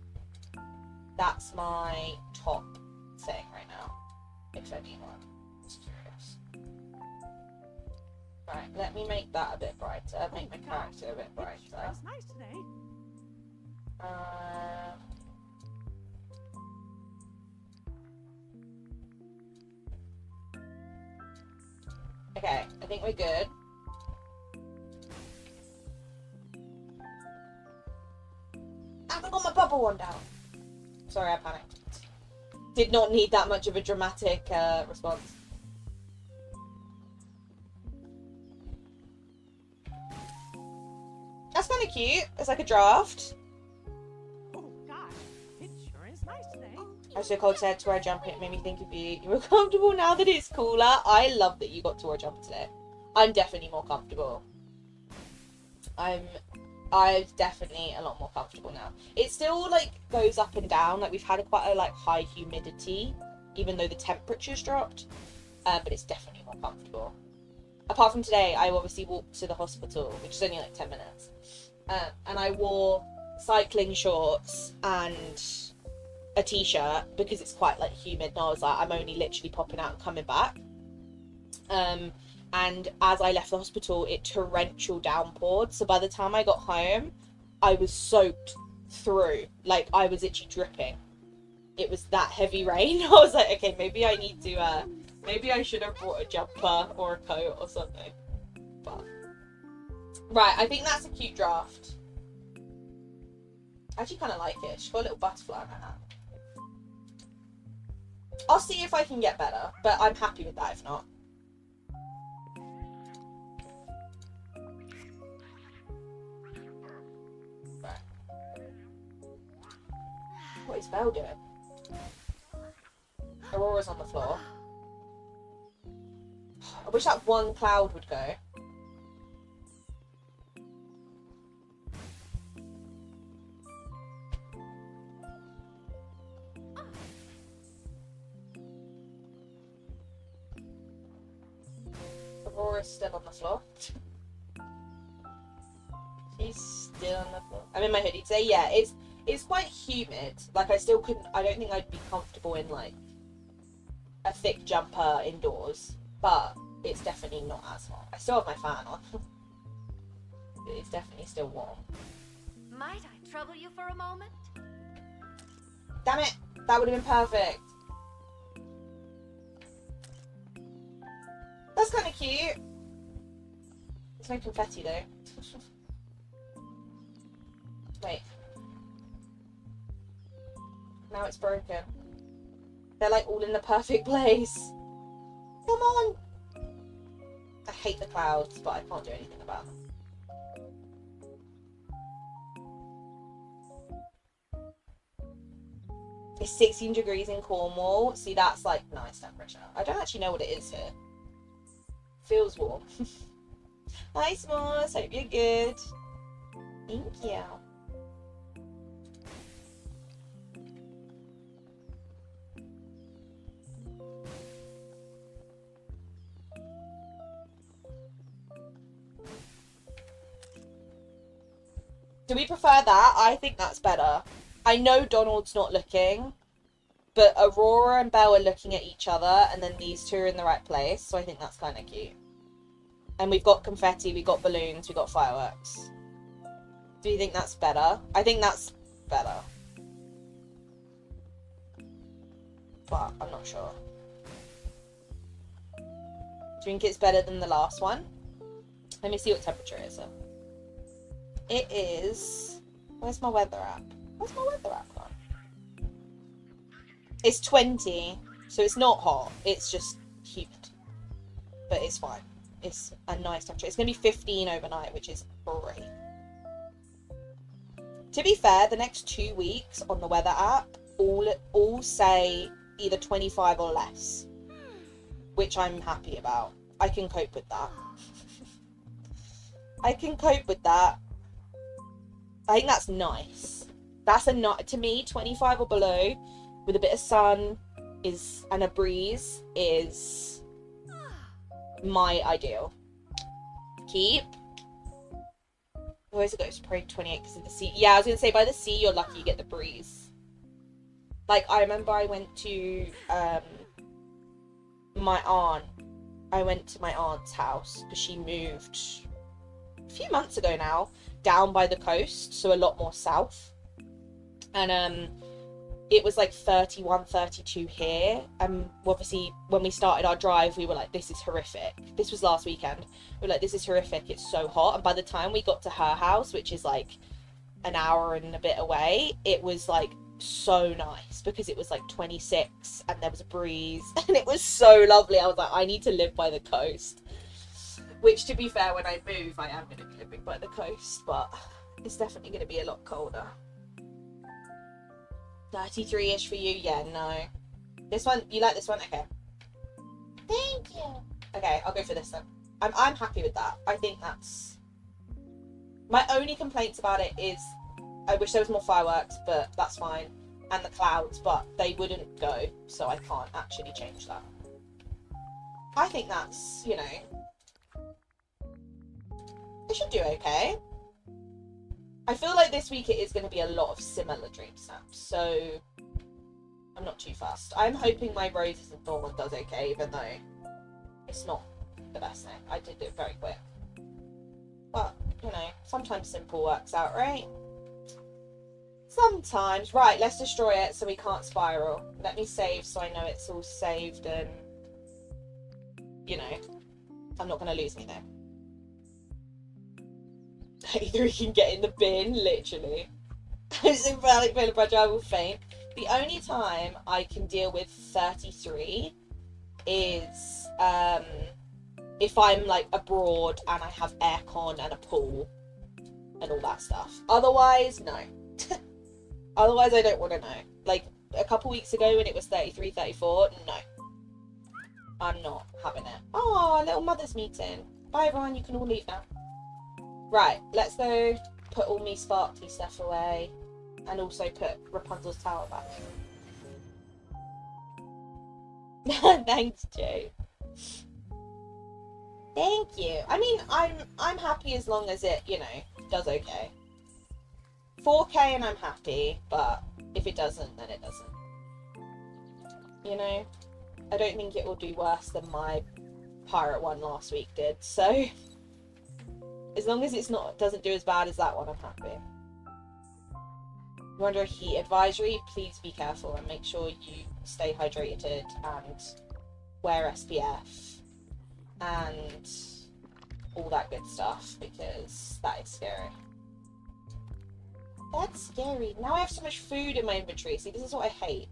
That's my top thing right now, if anyone is curious. Right, let me make that a bit brighter, make my character a bit brighter. That's nice today. Okay, I think we're good. I haven't got my bubble one down. Sorry, I panicked. Did not need that much of a dramatic response. That's kind of cute. It's like a draft. Oh gosh, it sure is nice today. I was so cold said to wear a jumper, it made me think of you. You were comfortable now that it's cooler. I love that you got to wear a jumper today. I'm definitely more comfortable. I'm definitely a lot more comfortable now. It still, like, goes up and down. Like, we've had quite a, like, high humidity, even though the temperature's dropped. But it's definitely more comfortable. Apart from today, I obviously walked to the hospital, which is only, like, 10 minutes. And I wore cycling shorts and a t-shirt because it's quite, like, humid. And I was like, I'm only literally popping out and coming back. And as I left the hospital, it torrential downpoured. So by the time I got home, I was soaked through. Like, I was literally dripping. It was that heavy rain. I was like, okay, maybe I need to, maybe I should have brought a jumper or a coat or something. But, right, I think that's a cute draft. I actually kind of like it. She's got a little butterfly in her hat. I'll see if I can get better, but I'm happy with that if not. What is Belle doing? Aurora's on the floor. I wish that one cloud would go. Aurora's still on the floor. She's still on the floor. I'm in my hoodie today. Yeah, it's quite humid. Like, I don't think I'd be comfortable in, like, a thick jumper indoors, but it's definitely not as hot. I still have my fan on. But it's definitely still warm. Might I trouble you for a moment? Damn it! That would have been perfect. That's kind of cute. There's no confetti, though. Wait. Now it's broken. They're, like, all in the perfect place. Come on! I hate the clouds, but I can't do anything about them. It's 16 degrees in Cornwall. See, that's, like, nice temperature. I don't actually know what it is here. Feels warm. Hi, S'mores. Hope you're good. Thank you. Do we prefer that? I think that's better. I know Donald's not looking, but Aurora and Belle are looking at each other, and then these two are in the right place, so I think that's kind of cute. And we've got confetti, we've got balloons, we've got fireworks. Do you think that's better? I think that's better. but I'm not sure. Do you think it's better than the last one? Let me see what temperature it is. It is... Where's my weather app? Where's my weather app gone? It's 20, so it's not hot. It's just humid. But it's fine. It's a nice temperature. It's going to be 15 overnight, which is great. To be fair, the next 2 weeks on the weather app all say either 25 or less, which I'm happy about. I can cope with that. I can cope with that. I think that's nice. That's to me, 25 or below with a bit of sun and a breeze is my ideal. Keep. Where's it go? It's probably 28 because of the sea. Yeah, I was going to say, by the sea, you're lucky you get the breeze. Like, I remember I went to my aunt's house because she moved a few months ago now, down by the coast, so a lot more south. And it was like 31, 32 here. Obviously, when we started our drive, we were like, this is horrific. This was last weekend. We were like, this is horrific. It's so hot. And by the time we got to her house, which is like an hour and a bit away, it was like so nice because it was like 26 and there was a breeze and it was so lovely. I was like, I need to live by the coast. Which, to be fair, when I move, I am going to be living by the coast, but it's definitely going to be a lot colder. 33-ish for you? Yeah, no. This one, you like this one? Okay. Thank you. Okay, I'll go for this then. I'm happy with that. I think that's... My only complaints about it is I wish there was more fireworks, but that's fine. And the clouds, but they wouldn't go, so I can't actually change that. I think that's, you know... It should do okay. I feel like this week it is going to be a lot of similar dream snaps, so I'm not too fast. I'm hoping my Roses and Thorn one does okay, even though it's not the best thing. I did it very quick. But, you know, sometimes simple works out, right? Sometimes. Right, let's destroy it so we can't spiral. Let me save so I know it's all saved and, you know, I'm not going to lose anything. Either he can get in the bin, literally. It's invalid, fail, fragile, will faint. The only time I can deal with 33 is if I'm like abroad and I have aircon and a pool and all that stuff. Otherwise, no. Otherwise, I don't want to know. Like a couple weeks ago when it was 33, 34, no. I'm not having it. Oh, little mother's meeting. Bye everyone, you can all leave now. Right, let's go put all me sparkly stuff away and also put Rapunzel's towel back. Thanks, Joe. Thank you. I mean, I'm happy as long as it, you know, does okay. 4K and I'm happy, but if it doesn't, then it doesn't. You know, I don't think it will do worse than my pirate one last week did, so... As long as doesn't do as bad as that one, I'm happy. You're under a heat advisory, please be careful and make sure you stay hydrated and wear SPF and all that good stuff because that is scary. That's scary. Now I have so much food in my inventory. See, this is what I hate.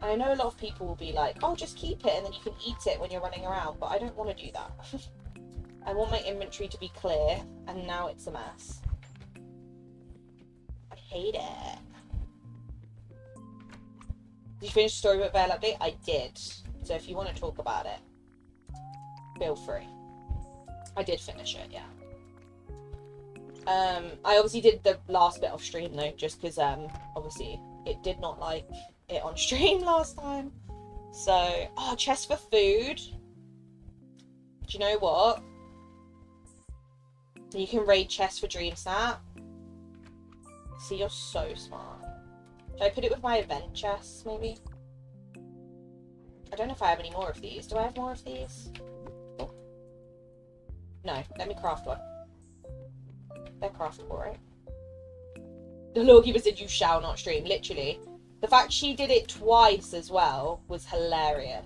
I know a lot of people will be like, oh, just keep it and then you can eat it when you're running around, but I don't want to do that. I want my inventory to be clear, and now it's a mess. I hate it. Did you finish the Storybook Vale update? I did. So if you want to talk about it, feel free. I did finish it, yeah. I obviously did the last bit off stream though, just because obviously it did not like it on stream last time. So, oh, chest for food. Do you know what? You can raid chest for Dream Snap. See, you're so smart. Should I put it with my event chests, maybe? I don't know if I have any more of these. Do I have more of these? Oh. No, let me craft one. They're craftable, right? The lawkeeper said you shall not stream. Literally, The fact she did it twice as well was hilarious.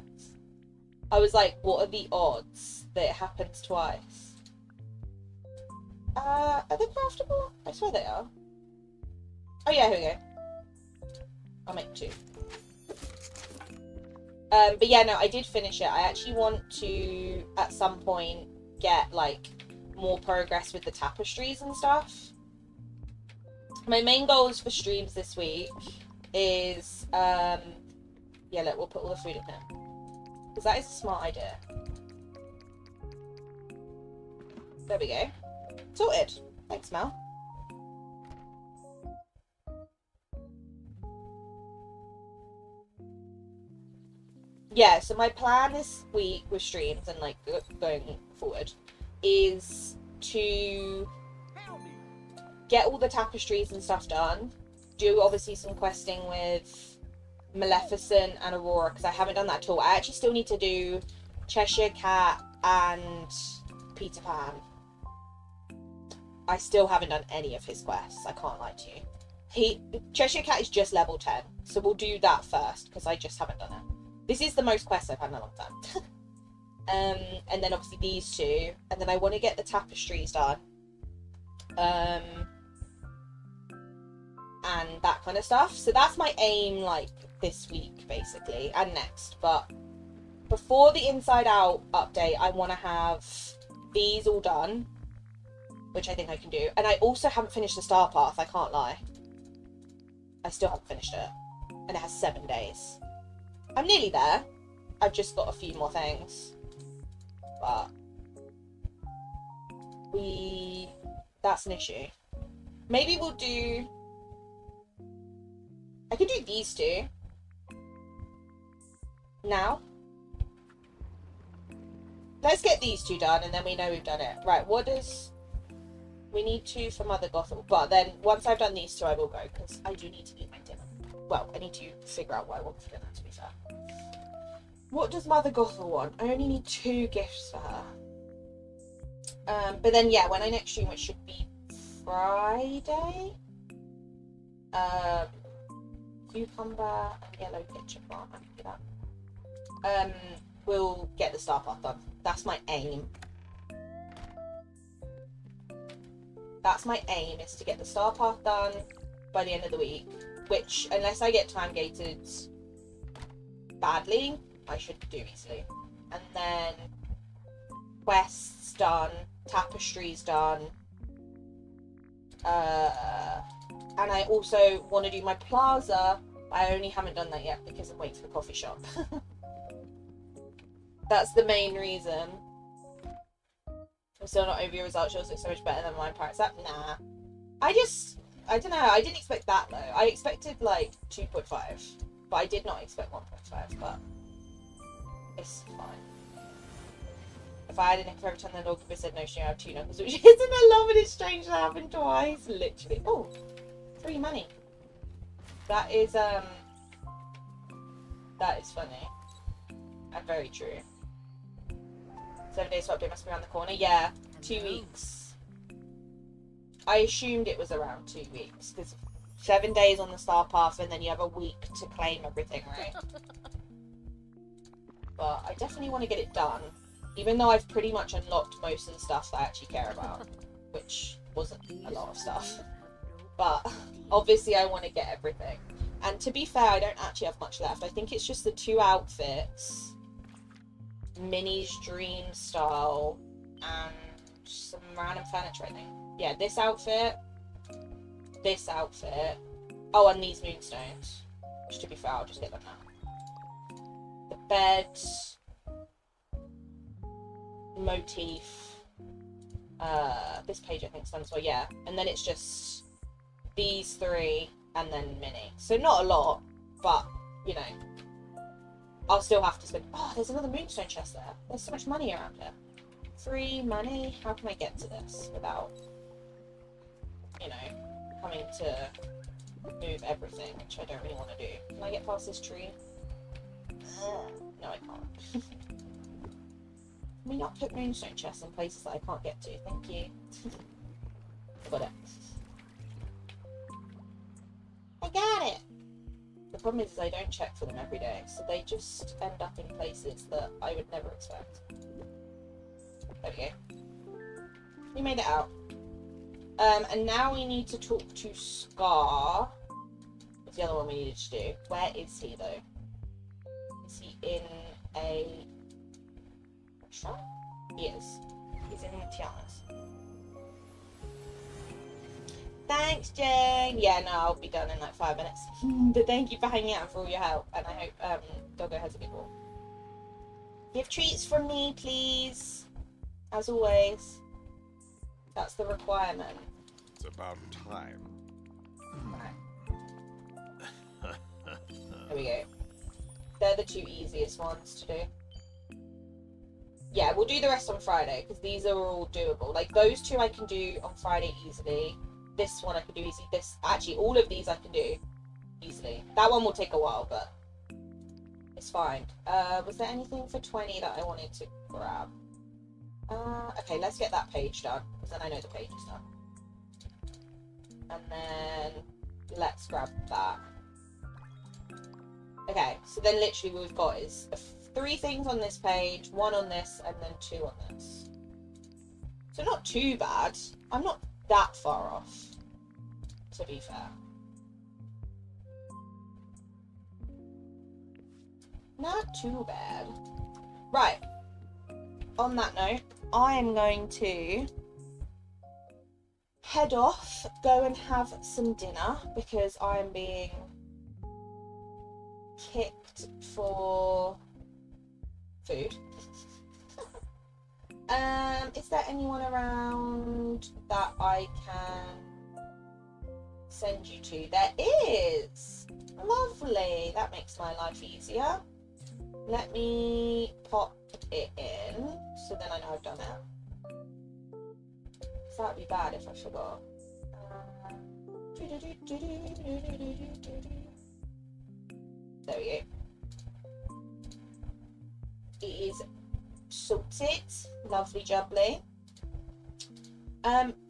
I was like, what are the odds that it happens twice? Are they craftable? I swear they are. Oh yeah, here we go. I'll make 2. But yeah, no, I did finish it. I actually want to, at some point, get, like, more progress with the tapestries and stuff. My main goals for streams this week is, yeah, look, we'll put all the food in here. Because that is a smart idea. There we go. Sorted. Thanks, Mel. Yeah, so my plan this week with streams and like going forward is to get all the tapestries and stuff done. Do obviously some questing with Maleficent and Aurora because I haven't done that at all. I actually still need to do Cheshire Cat and Peter Pan. I still haven't done any of his quests, I can't lie to you. Cheshire Cat is just level 10, so we'll do that first because I just haven't done it. This is the most quests I've had in a long time. And then obviously these 2, and then I want to get the tapestries done. And that kind of stuff. So that's my aim, like, this week, basically, and next. But before the Inside Out update, I want to have these all done, which I think I can do. And I also haven't finished the Star Path, I can't lie. I still haven't finished it. And it has 7 days. I'm nearly there. I've just got a few more things. But that's an issue. Maybe we'll do... I could do these 2. Now. Let's get these 2 done and then we know we've done it. Right, what does... We need 2 for Mother Gothel. But then once I've done these 2 I will go because I do need to eat my dinner. Well, I need to figure out what I want for dinner, to be fair. What does Mother Gothel want? I only need 2 gifts for her. But then, yeah, when I next stream, which should be Friday. Cucumber and yellow ketchup. I can do that. We'll get the Star Path done. That's my aim. That's my aim, is to get the Star Path done by the end of the week. Which, unless I get time gated badly, I should do easily. And then quests done, tapestries done. And I also want to do my plaza, but I only haven't done that yet because I'm waiting for the coffee shop. That's the main reason. I'm still not over your results. Yours looks so much better than mine. Parrots up? Nah. I don't know. I didn't expect that though. I expected like 2.5, but I did not expect 1.5. But it's fine. If I had a nick for every time the dog could said no, she would have 2 knuckles, which isn't a lot, but it's strange to happen twice. Literally. Oh, 3 money. That is funny and very true. 7 days to update must be around the corner. Yeah, 2 weeks. I assumed it was around 2 weeks because 7 days on the Star Path and then you have a week to claim everything, right? But I definitely want to get it done, even though I've pretty much unlocked most of the stuff that I actually care about, which wasn't a lot of stuff. But obviously I want to get everything. And to be fair, I don't actually have much left. I think it's just the 2 outfits, Minnie's Dream Style, and some random furniture, I think. Yeah, this outfit, oh, and these moonstones, which to be fair, I'll just get them now. The bed, motif, this page I think is done as well, yeah. And then it's just these 3 and then Minnie. So not a lot, but, you know, I'll still have to spend... Oh, there's another moonstone chest there. There's so much money around here. 3 money? How can I get to this without, you know, having to move everything, which I don't really want to do. Can I get past this tree? No, I can't. Can we not put moonstone chests in places that I can't get to? Thank you. Got it. I got it! problem is I don't check for them every day, so they just end up in places that I would never expect. There we go. We made it out. And now we need to talk to Scar. What's the other one we needed to do? Where is he, though? Is he in a restaurant? He is. He's in Tiana's. Thanks, Jane. Yeah, no, I'll be done in like 5 minutes. But thank you for hanging out and for all your help. And I hope Doggo has a good walk. Give treats from me, please. As always. That's the requirement. It's about time. Right. There we go. They're the 2 easiest ones to do. Yeah, we'll do the rest on Friday, because these are all doable. Like, those 2 I can do on Friday easily. This one I can do easy. Actually, all of these I can do easily. That one will take a while, but it's fine. Was there anything for 20 that I wanted to grab? Okay, let's get that page done, because then I know the page is done. And then let's grab that. Okay, so then literally what we've got is 3 things on this page, 1 on this, and then 2 on this. So not too bad. I'm not that far off, to be fair. Not too bad. Right. On that note, I am going to head off, go and have some dinner, because I am being kicked for food. Is there anyone around that I can send you to? There is! Lovely! That makes my life easier. Let me pop it in, so then I know I've done it. So that'd be bad if I forgot. There we go. It is sorted. Lovely jubbly.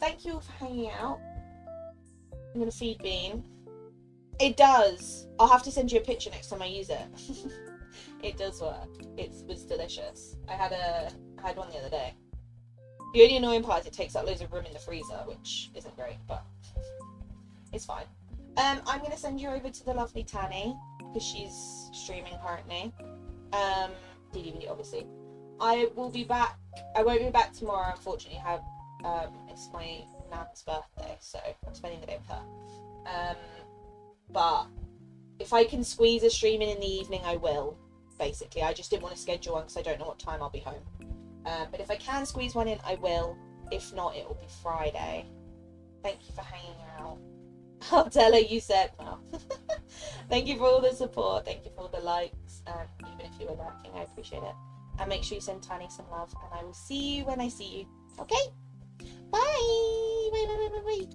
Thank you all for hanging out. I'm gonna feed Bean. It does. I'll have to send you a picture next time I use it. It does work. It was delicious. I had one the other day. The only annoying part is it takes up loads of room in the freezer, which isn't great, but it's fine. I'm gonna send you over to the lovely Tanny, because she's streaming currently. DVD obviously. I will be back. I won't be back tomorrow, unfortunately. It's my nan's birthday, so I'm spending the day with her. But if I can squeeze a stream in the evening, I will. Basically, I just didn't want to schedule one because I don't know what time I'll be home. But if I can squeeze one in, I will. If not, it will be Friday. Thank you for hanging out. I'll tell her you said no. Thank you for all the support. Thank you for all the likes. Even if you were lurking, I appreciate it. And make sure you send Tiny some love. And I will see you when I see you. Okay? Bye! Bye, bye, bye, bye, bye.